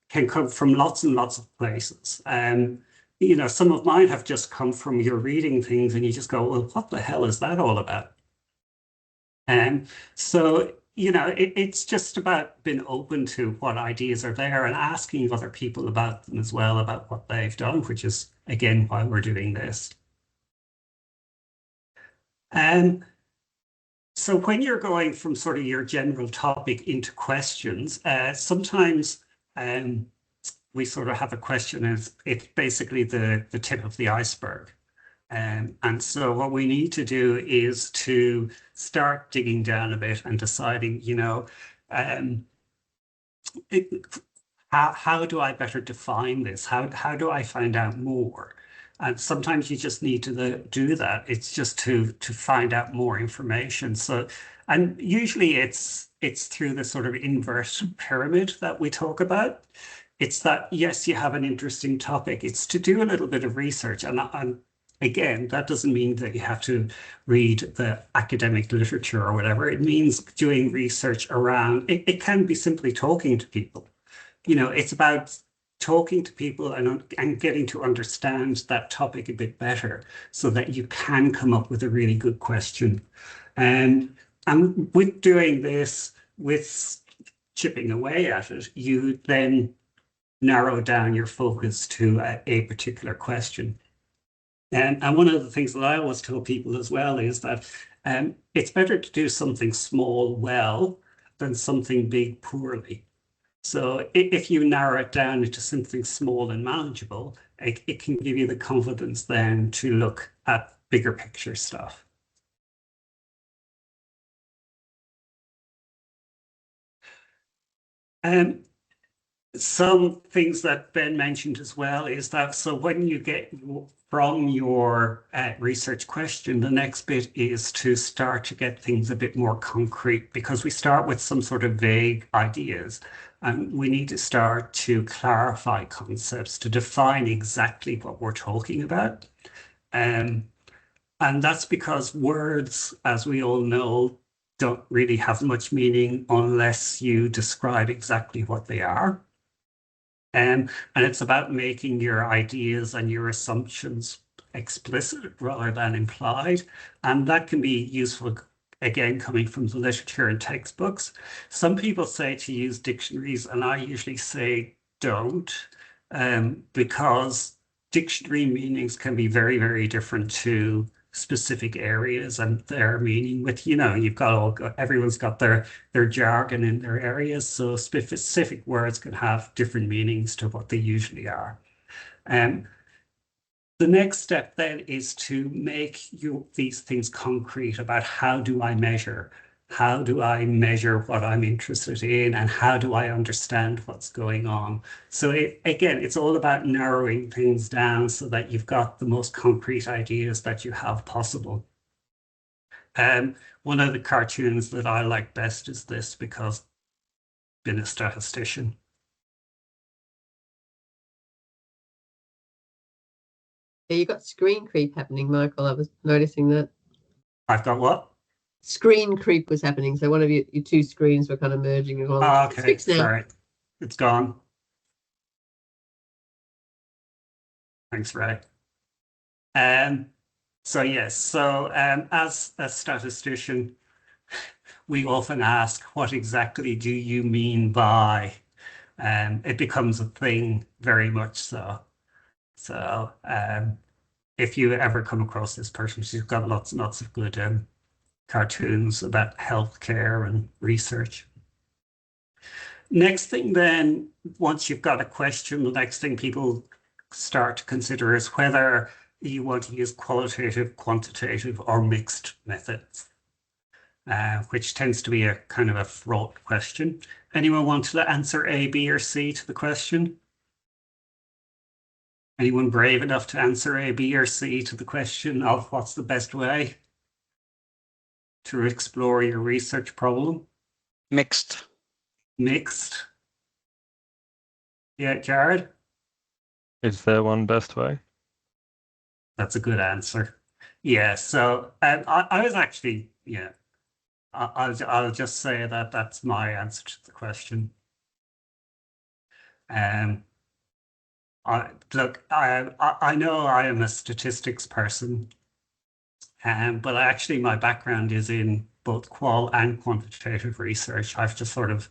can come from lots and lots of places. You know, some of mine have just come from your reading things and you just go, well, what the hell is that all about? So, you know, it's just about being open to what ideas are there and asking other people about them as well, about what they've done, which is, again, why we're doing this. So when you're going from sort of your general topic into questions, sometimes we sort of have a question as it's basically the tip of the iceberg. And so what we need to do is to start digging down a bit and deciding, you know, how do I better define this? How do I find out more? And sometimes you just need to do that. It's just to find out more information. So, and usually it's through the sort of inverse pyramid that we talk about. It's that, yes, you have an interesting topic. It's to do a little bit of research. And again, that doesn't mean that you have to read the academic literature or whatever. It means doing research around, it can be simply talking to people. You know, it's about talking to people and getting to understand that topic a bit better so that you can come up with a really good question. And with doing this, with chipping away at it, you then narrow down your focus to a particular question. And one of the things that I always tell people as well is that it's better to do something small well than something big poorly. So if you narrow it down into something small and manageable, it can give you the confidence then to look at bigger picture stuff. Some things that Ben mentioned as well is that, so when you get from your research question, the next bit is to start to get things a bit more concrete, because we start with some sort of vague ideas and we need to start to clarify concepts, to define exactly what we're talking about. And that's because words, as we all know, don't really have much meaning unless you describe exactly what they are. And it's about making your ideas and your assumptions explicit rather than implied. And that can be useful, again, coming from the literature and textbooks. Some people say to use dictionaries, and I usually say don't, because dictionary meanings can be very, very different to specific areas and their meaning. With, you know, everyone's got their jargon in their areas, so specific words can have different meanings to what they usually are. The next step then is to make these things concrete about how do I measure? How do I measure what I'm interested in, and how do I understand what's going on? So again, it's all about narrowing things down so that you've got the most concrete ideas that you have possible. One of the cartoons that I like best is this, because I've been a statistician. Yeah, you've got screen creep happening, Michael. I was noticing that. I've got what? Screen creep was happening. So one of your two screens were kind of merging along. Oh, okay, it's fixed now. Sorry. It's gone. Thanks, Ray. So yes, so as a statistician, we often ask, what exactly do you mean by? It becomes a thing, very much so. So if you ever come across this person, she's got lots and lots of good cartoons about healthcare and research. Next thing then, once you've got a question, the next thing people start to consider is whether you want to use qualitative, quantitative, or mixed methods, which tends to be a kind of a fraught question. Anyone want to answer A, B, or C to the question? Anyone brave enough to answer A, B, or C to the question of what's the best way to explore your research problem? Mixed. Mixed. Yeah, Jared? Is there one best way? That's a good answer. Yeah, so I was actually, yeah, I'll just say that that's my answer to the question. Look, I know I am a statistics person, but actually my background is in both qual and quantitative research. I've just sort of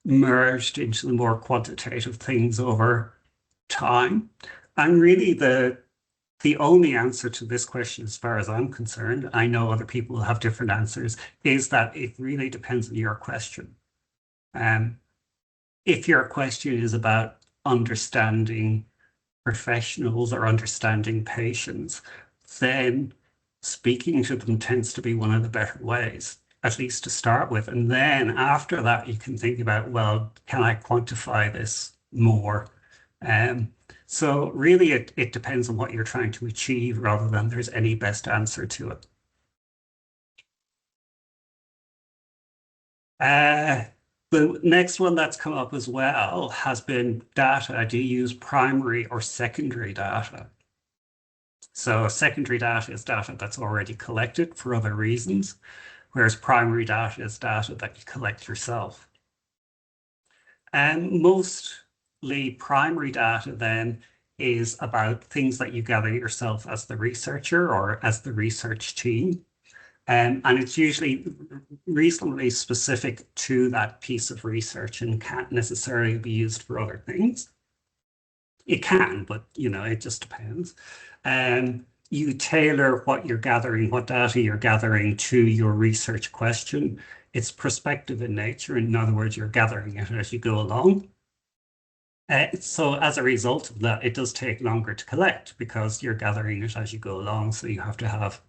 merged into the more quantitative things over time. And really the only answer to this question, as far as I'm concerned, I know other people will have different answers, is that it really depends on your question. If your question is about understanding professionals or understanding patients, then speaking to them tends to be one of the better ways, at least to start with. And then after that, you can think about, well, can I quantify this more? So really, it depends on what you're trying to achieve rather than there's any best answer to it. The next one that's come up as well has been data. Do you use primary or secondary data? So secondary data is data that's already collected for other reasons, whereas primary data is data that you collect yourself. And mostly primary data then is about things that you gather yourself as the researcher or as the research team. And it's usually reasonably specific to that piece of research and can't necessarily be used for other things. It can, but you know, it just depends. You tailor what you're gathering, what data you're gathering to your research question. It's prospective in nature. In other words, you're gathering it as you go along. So as a result of that, it does take longer to collect because you're gathering it as you go along. So you have to have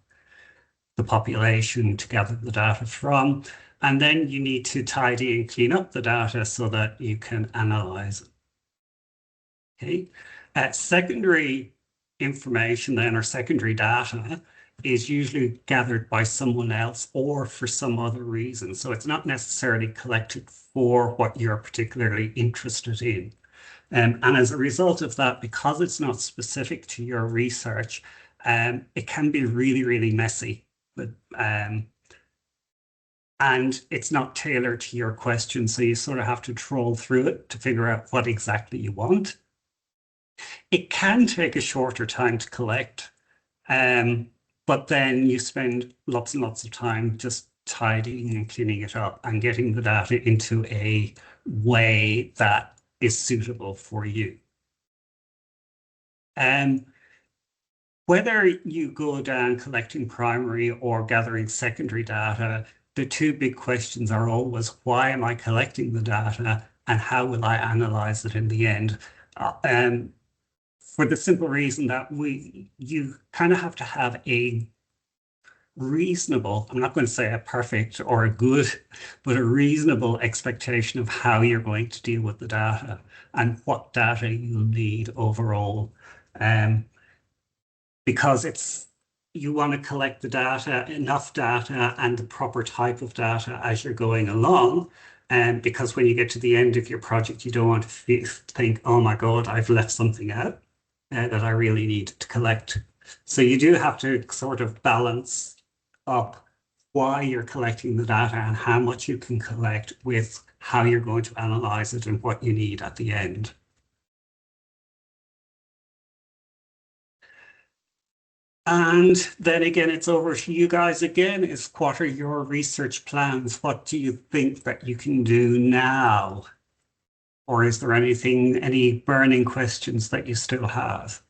the population to gather the data from, and then you need to tidy and clean up the data so that you can analyze it. Okay. Secondary information then, or secondary data, is usually gathered by someone else or for some other reason. So it's not necessarily collected for what you're particularly interested in. And as a result of that, because it's not specific to your research, it can be really, really messy. But, and it's not tailored to your question. So you sort of have to troll through it to figure out what exactly you want. It can take a shorter time to collect, but then you spend lots and lots of time just tidying and cleaning it up and getting the data into a way that is suitable for you. Whether you go down collecting primary or gathering secondary data, the two big questions are always, why am I collecting the data and how will I analyze it in the end? For the simple reason that you kind of have to have a reasonable, I'm not going to say a perfect or a good, but a reasonable expectation of how you're going to deal with the data and what data you'll need overall. Because you want to collect the data, enough data and the proper type of data as you're going along. And because when you get to the end of your project, you don't want to think, oh my God, I've left something out that I really need to collect. So you do have to sort of balance up why you're collecting the data and how much you can collect with how you're going to analyze it and what you need at the end. And then again, it's over to you guys again. Is what are your research plans? What do you think that you can do now? Or is there any burning questions that you still have?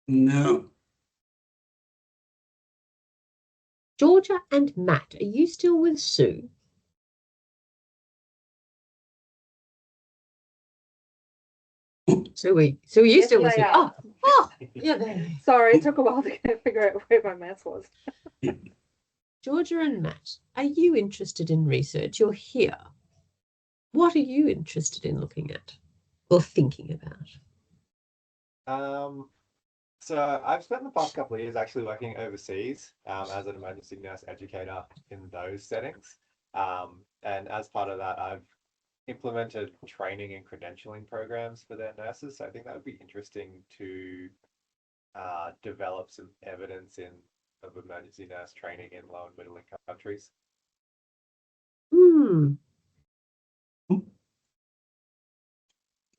No. Georgia and Matt, are you still with Sue? So are you Yes, still with I Sue? am. Oh, yeah, there. Sorry, it took a while to figure out where my mouse was. Georgia and Matt, are you interested in research? You're here. What are you interested in looking at or thinking about? So I've spent the past couple of years actually working overseas as an emergency nurse educator in those settings. And as part of that, I've implemented training and credentialing programs for their nurses. So I think that would be interesting to develop some evidence of emergency nurse training in low and middle income countries.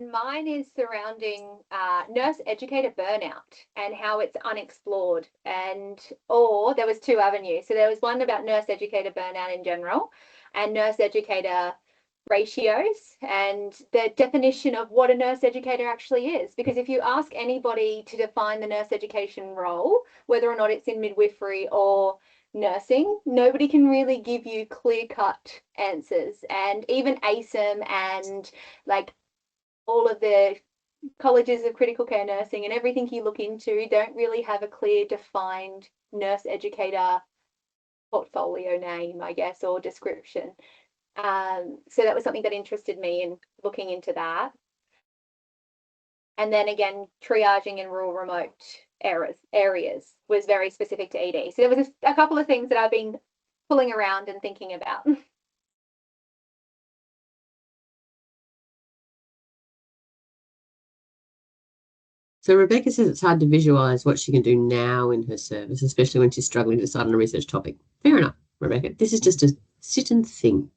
Mine is surrounding nurse educator burnout and how it's unexplored. Or there was two avenues. So there was one about nurse educator burnout in general and nurse educator ratios and the definition of what a nurse educator actually is. Because if you ask anybody to define the nurse education role, whether or not it's in midwifery or nursing, nobody can really give you clear-cut answers. And even ASIM and like all of the colleges of critical care nursing and everything you look into don't really have a clear defined nurse educator portfolio name, I guess, or description. So that was something that interested me in looking into that. And then again, triaging in rural remote areas was very specific to ED. So there was a couple of things that I've been pulling around and thinking about. So Rebecca says it's hard to visualise what she can do now in her service, especially when she's struggling to decide on a research topic. Fair enough, Rebecca. This is just a sit and think,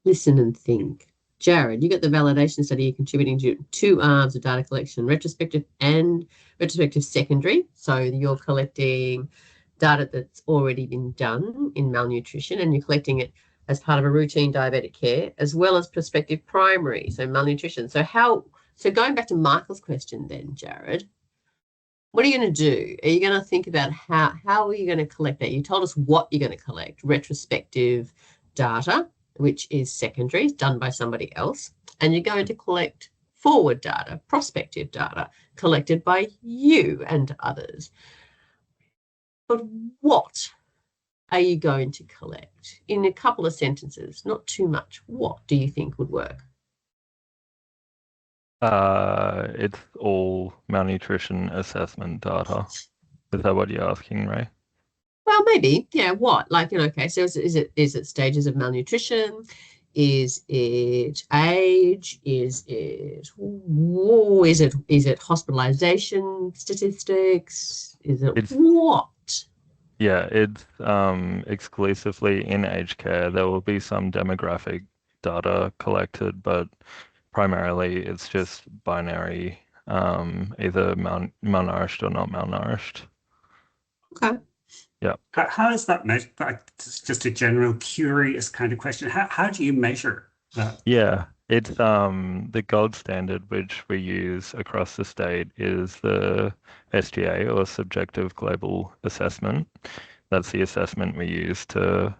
listen and think. Jared, you got the validation study you're contributing to 2 arms of data collection, retrospective and retrospective secondary. So you're collecting data that's already been done in malnutrition and you're collecting it as part of a routine diabetic care, as well as prospective primary, so malnutrition. So going back to Michael's question then, Jared, what are you going to do? Are you going to think about how are you going to collect that? You told us what you're going to collect, retrospective data, which is secondary, done by somebody else, and you're going to collect forward data, prospective data, collected by you and others. But what are you going to collect? In a couple of sentences, not too much. What do you think would work? It's all malnutrition assessment data. Is that what you're asking, Ray? Well, maybe. Yeah. What? Like, okay. So is it stages of malnutrition? Is it age? Is it hospitalization statistics? Is it what? Yeah, it's exclusively in aged care. There will be some demographic data collected, but primarily it's just binary, either malnourished or not malnourished. Okay. Yeah. How is that measured? It's just a general curious kind of question. How do you measure that? Yeah, it's the gold standard which we use across the state is the SGA, or Subjective Global Assessment. That's the assessment we use to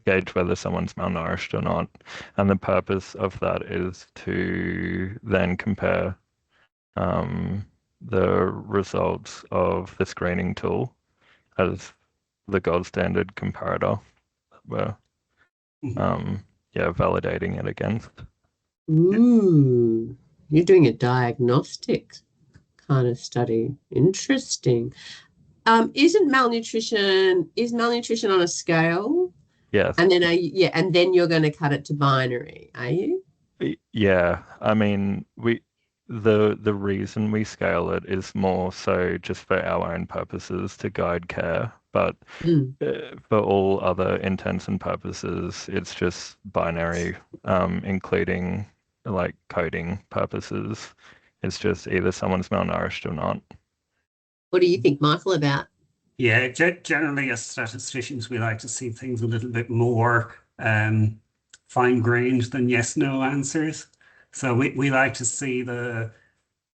gauge whether someone's malnourished or not. And the purpose of that is to then compare the results of the screening tool as the gold standard comparator. Where validating it against. Ooh, you're doing a diagnostic kind of study. Interesting. Is malnutrition on a scale? Yes. And then and then you're going to cut it to binary, are you? Yeah. I mean, the reason we scale it is more so just for our own purposes to guide care. But for all other intents and purposes, it's just binary, including like coding purposes. It's just either someone's malnourished or not. What do you think, Michael, about? Yeah, generally as statisticians, we like to see things a little bit more fine-grained than yes/no answers. So we like to see the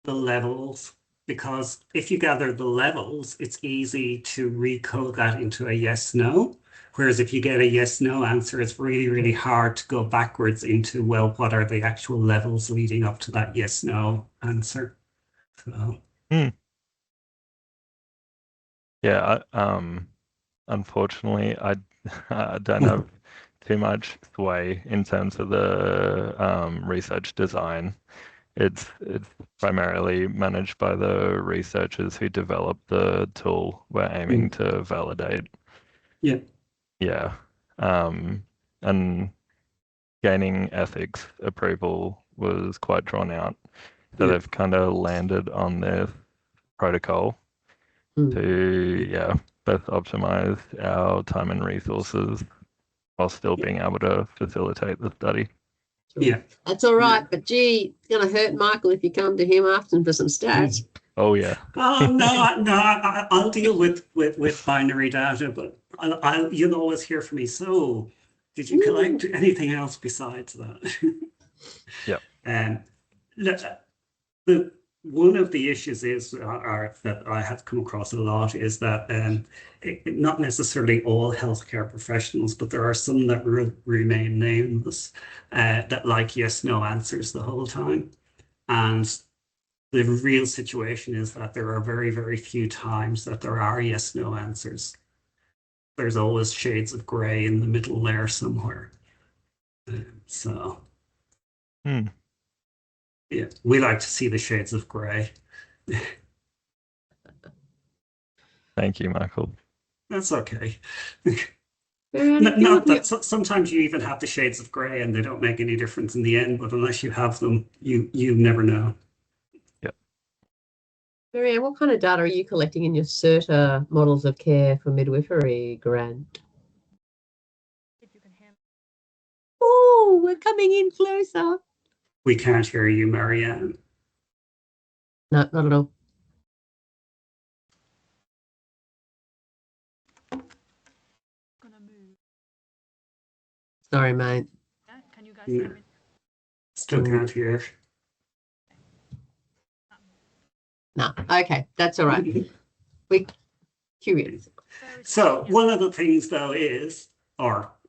levels, because if you gather the levels, it's easy to recode that into a yes/no. Whereas if you get a yes/no answer, it's really, really hard to go backwards into, well, what are the actual levels leading up to that yes/no answer? So. Yeah, unfortunately, I don't have too much sway in terms of the research design. It's primarily managed by the researchers who developed the tool we're aiming to validate. Yeah. Yeah. And gaining ethics approval was quite drawn out. So they've kind of landed on their protocol to, both optimize our time and resources while still being able to facilitate the study. Yeah, that's all right. But gee, it's going to hurt Michael if you come to him asking for some stats. Oh yeah. Oh no, I'll deal with binary data, but you'll always hear from me. So, did you collect anything else besides that? Yeah. One of the issues is that I have come across a lot is that not necessarily all healthcare professionals, but there are some that remain nameless that like yes/no answers the whole time. And the real situation is that there are very, very few times that there are yes/no answers. There's always shades of gray in the middle there somewhere. So. Yeah, we like to see the shades of grey. Thank you, Michael. That's okay. Sometimes you even have the shades of grey and they don't make any difference in the end, but unless you have them, you never know. Yeah. Marianne, what kind of data are you collecting in your CERTA models of care for midwifery grant? Oh, we're coming in closer. We can't hear you, Marianne. No, not at all. Sorry, mate. Can you guys hear me? Still can't hear. No, okay, that's all right. We're curious. So one of the things though is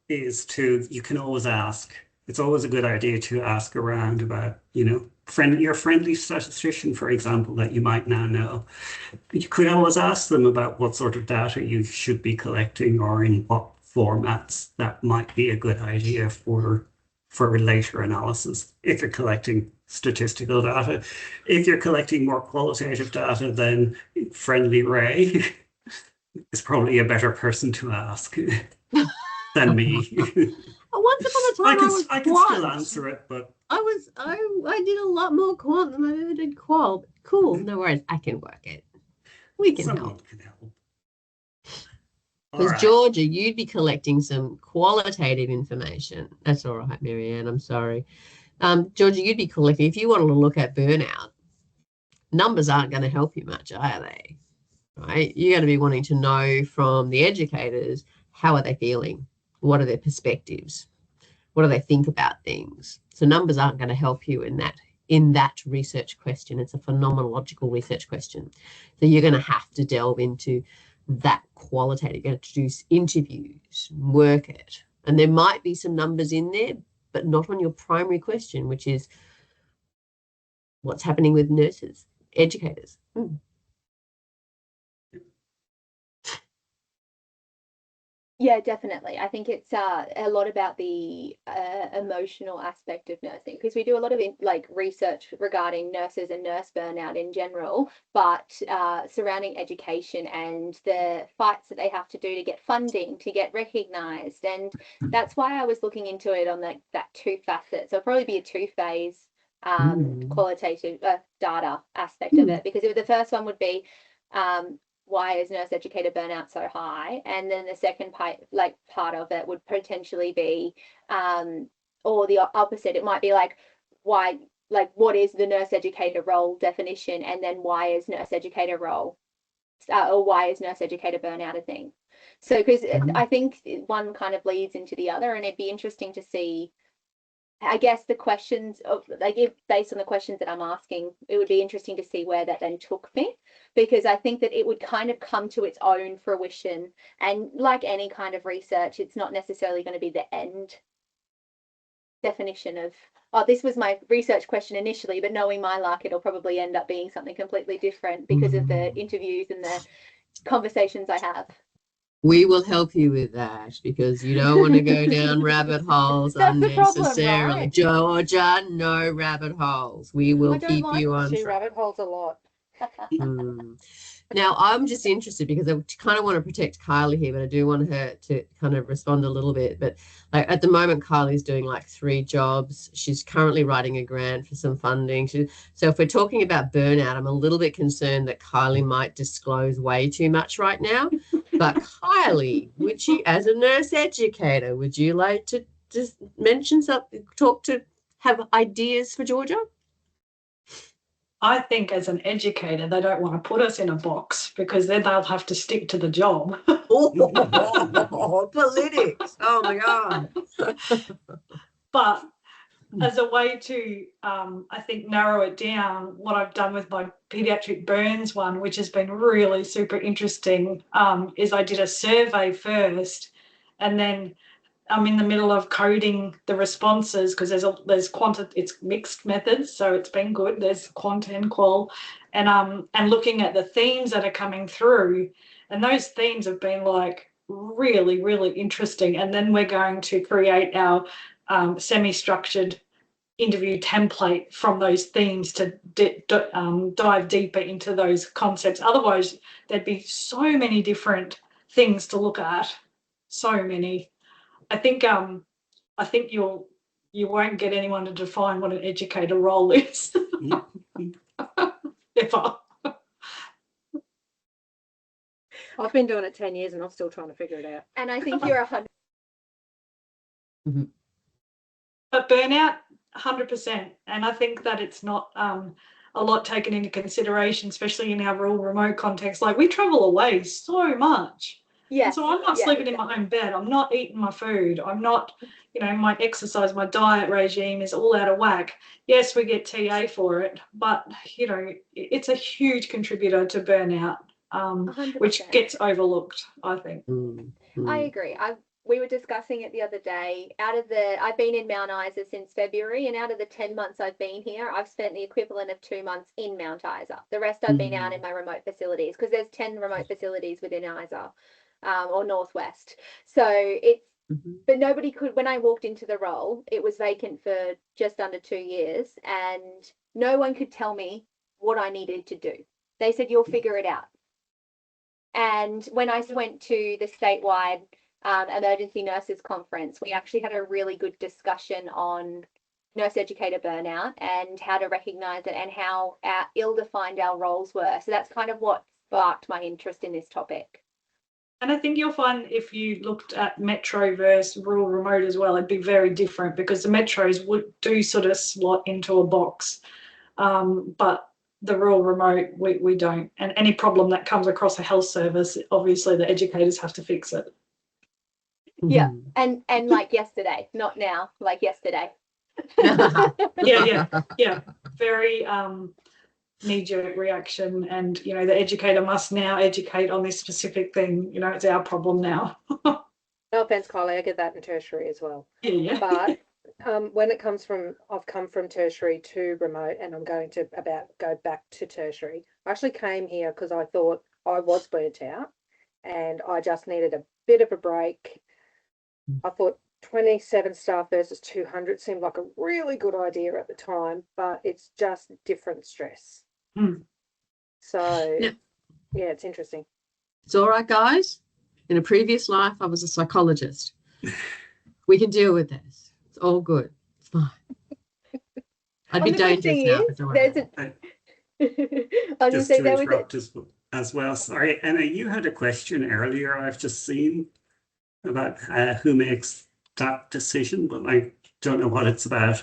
you can always ask. It's always a good idea to ask around about, your friendly statistician, for example, that you might now know, you could always ask them about what sort of data you should be collecting or in what formats that might be a good idea for later analysis. If you're collecting statistical data, if you're collecting more qualitative data, then friendly Ray is probably a better person to ask than me. Once upon a time, I can still answer it, but I did a lot more quant than I ever did qual. Cool, no worries. I can work it. We can help. Because right. Georgia, you'd be collecting some qualitative information. That's all right, Marianne. I'm sorry. Georgia, you'd be collecting, if you wanted to look at burnout, numbers aren't going to help you much, are they? Right? You're going to be wanting to know from the educators, how are they feeling? What are their perspectives? What do they think about things? So numbers aren't going to help you in that research question. It's a phenomenological research question. So you're going to have to delve into that qualitative. You're going to do interviews, work it. And there might be some numbers in there, but not on your primary question, which is what's happening with nurses, educators. Yeah, definitely. I think it's a lot about the emotional aspect of nursing, because we do a lot of research regarding nurses and nurse burnout in general, but surrounding education and the fights that they have to do to get funding, to get recognised. And that's why I was looking into it on that two facets. So it'll probably be a two-phase qualitative data aspect of it, because the first one would be why is nurse educator burnout so high? And then the second part of it would potentially be, or the opposite. It might be why, what is the nurse educator role definition? And then why is nurse educator role, or why is nurse educator burnout a thing? So, because I think one kind of leads into the other, and it'd be interesting to see, I guess, the questions of based on the questions that I'm asking, it would be interesting to see where that then took me, because I think that it would kind of come to its own fruition. And like any kind of research, it's not necessarily going to be the end definition of, oh, this was my research question initially, but knowing my luck, it'll probably end up being something completely different because of the interviews and the conversations I have. We will help you with that, because you don't want to go down rabbit holes unnecessarily. Right? Georgia, no rabbit holes. We will keep you on track. Rabbit holes a lot. Now, I'm just interested, because I kind of want to protect Kylie here, but I do want her to kind of respond a little bit. But at the moment, Kylie's doing 3 jobs. She's currently writing a grant for some funding. So if we're talking about burnout, I'm a little bit concerned that Kylie might disclose way too much right now. But Kylie, would you, as a nurse educator, would you like to just mention something, have ideas for Georgia? I think as an educator, they don't want to put us in a box, because then they'll have to stick to the job. Politics. Oh, my God. But as a way to, I think, narrow it down, what I've done with my paediatric burns one, which has been really super interesting, is I did a survey first, and then I'm in the middle of coding the responses, because it's mixed methods, so it's been good. There's quant and qual, and looking at the themes that are coming through, and those themes have been really, really interesting. And then we're going to create our semi-structured interview template from those themes to dive deeper into those concepts. Otherwise, there'd be so many different things to look at, so many. I think you won't get anyone to define what an educator role is. Ever. I've been doing it 10 years and I'm still trying to figure it out. And I think you're 100%. But burnout, 100%. And I think that it's not a lot taken into consideration, especially in our rural remote context. We travel away so much. Yeah. So I'm not sleeping in my own bed. I'm not eating my food. I'm not, my exercise, my diet regime is all out of whack. Yes, we get TA for it, but, it's a huge contributor to burnout, which gets overlooked, I think. I agree. we were discussing it the other day. I've been in Mount Isa since February, and out of the 10 months I've been here, I've spent the equivalent of 2 months in Mount Isa. The rest I've been out in my remote facilities, because there's 10 remote facilities within Isa, or Northwest. So it's, but nobody could, when I walked into the role, it was vacant for just under 2 years, and no one could tell me what I needed to do. They said, you'll figure it out. And when I went to the statewide emergency nurses conference, we actually had a really good discussion on nurse educator burnout and how to recognise it and how ill-defined our roles were. So that's kind of what sparked my interest in this topic. And I think you'll find if you looked at metro versus rural remote as well, it'd be very different, because the metros do sort of slot into a box, but the rural remote, we don't. And any problem that comes across a health service, obviously the educators have to fix it. Yeah, and like yesterday, not now, like yesterday. Yeah. Very knee-jerk reaction, and you know, the educator must now educate on this specific thing. You know, it's our problem now. No offense, Kylie, I get that in tertiary as well. Yeah. But when it comes from, I've come from tertiary to remote, and I'm going to go back to tertiary. I actually came here because I thought I was burnt out and I just needed a bit of a break. I thought 27 staff versus 200 seemed like a really good idea at the time, but it's just different stress. So yeah, it's interesting. It's all right, guys. In a previous life, I was a psychologist. We can deal with this. It's all good. It's fine. I'd be dangerous now. Just to interrupt as well. Sorry, Emma, you had a question earlier I've just seen about who makes that decision, but I don't know what it's about.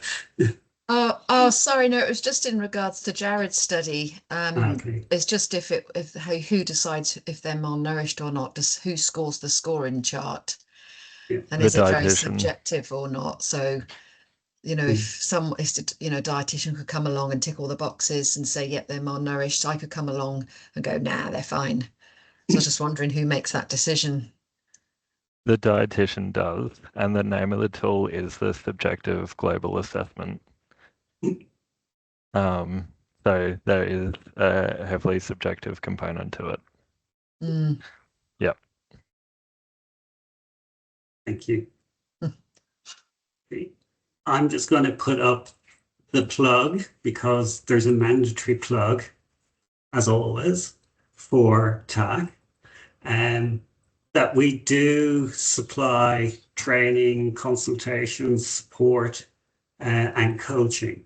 Oh, sorry, no, it was just in regards to Jared's study. Okay. It's just who decides if they're malnourished or not, who scores the scoring chart, and is it very subjective or not? So, you know, if dietitian could come along and tick all the boxes and say, yep, they're malnourished, I could come along and go, nah, they're fine. So I was just wondering who makes that decision. The dietitian does, and the name of the tool is the Subjective Global Assessment. So there is a heavily subjective component to it. Yep. Thank you. I'm just going to put up the plug, because there's a mandatory plug, as always, for TAAHC, that we do supply training, consultations, support, and coaching.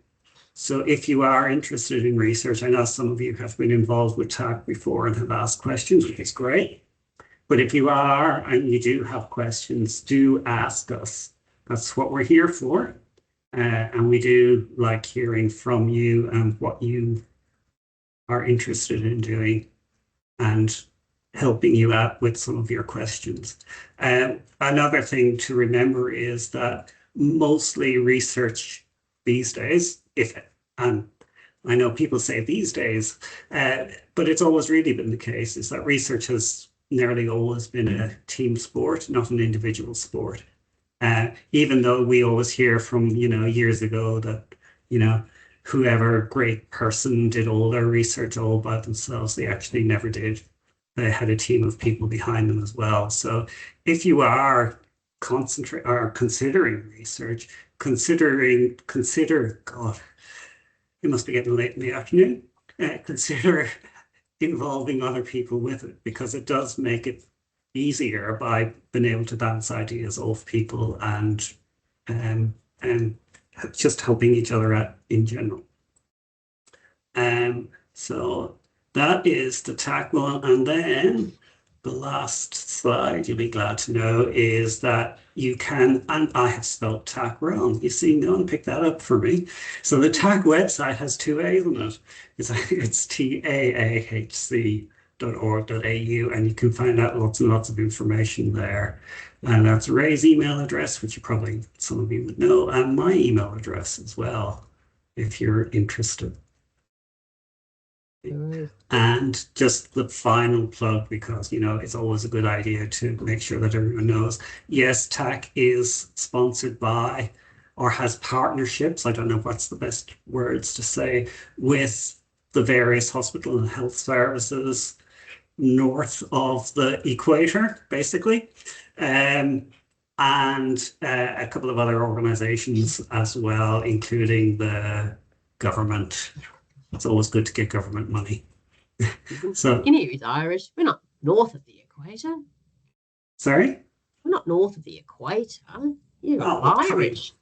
So if you are interested in research, I know some of you have been involved with TAAHC before and have asked questions, which is great. But if you are and you do have questions, do ask us. That's what we're here for. And we do like hearing from you and what you are interested in doing and helping you out with some of your questions. Another thing to remember is that mostly research these days, and I know people say these days, but it's always really been the case, is that research has nearly always been a team sport, not an individual sport. Even though we always hear from, years ago that, whoever great person did all their research all by themselves, they actually never did. They had a team of people behind them as well. So if you are considering research, consider, God, it must be getting late in the afternoon, consider involving other people with it, because it does make it easier by being able to bounce ideas off people and just helping each other out in general. So that is the TAAHC one. And then the last slide, you'll be glad to know, is that you can, and I have spelled TAAHC wrong. You see, no one picked that up for me. So the TAAHC website has 2 A's in it. It's taahc.org.au, and you can find out lots and lots of information there. And that's Ray's email address, which some of you would know, and my email address as well, if you're interested. And just the final plug, because, you know, it's always a good idea to make sure that everyone knows. Yes, TAAHC is sponsored by or has partnerships, I don't know what's the best words to say, with the various hospital and health services north of the equator, basically. And a couple of other organizations as well, including the government. It's always good to get government money. So, in here is Irish. We're not north of the equator. sorry? We're not north of the equator. You're Oh, Irish.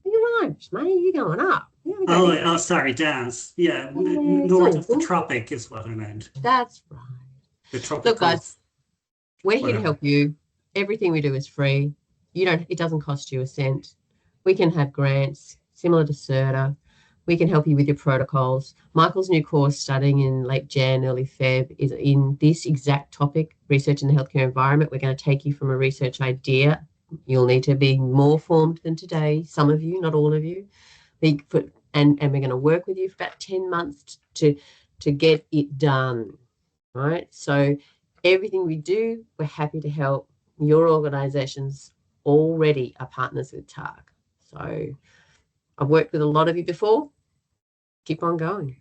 You're Irish, mate. You're going up. Oh, sorry, dance. Yeah, north of the tropic is what I meant. That's right. The tropical. Look, guys, we're here to whatever. help you. Everything we do is free. It doesn't cost you a cent. We can have grants similar to CERTA. We can help you with your protocols. Michael's new course starting in late Jan, early Feb is in this exact topic, research in the healthcare environment. We're going to take you from a research idea. You'll need to be more formed than today. Some of you, not all of you. And we're going to work with you for about 10 months to get it done, right? So everything we do, we're happy to help. Your organisations already are partners with TAAHC. So I've worked with a lot of you before. Keep on going.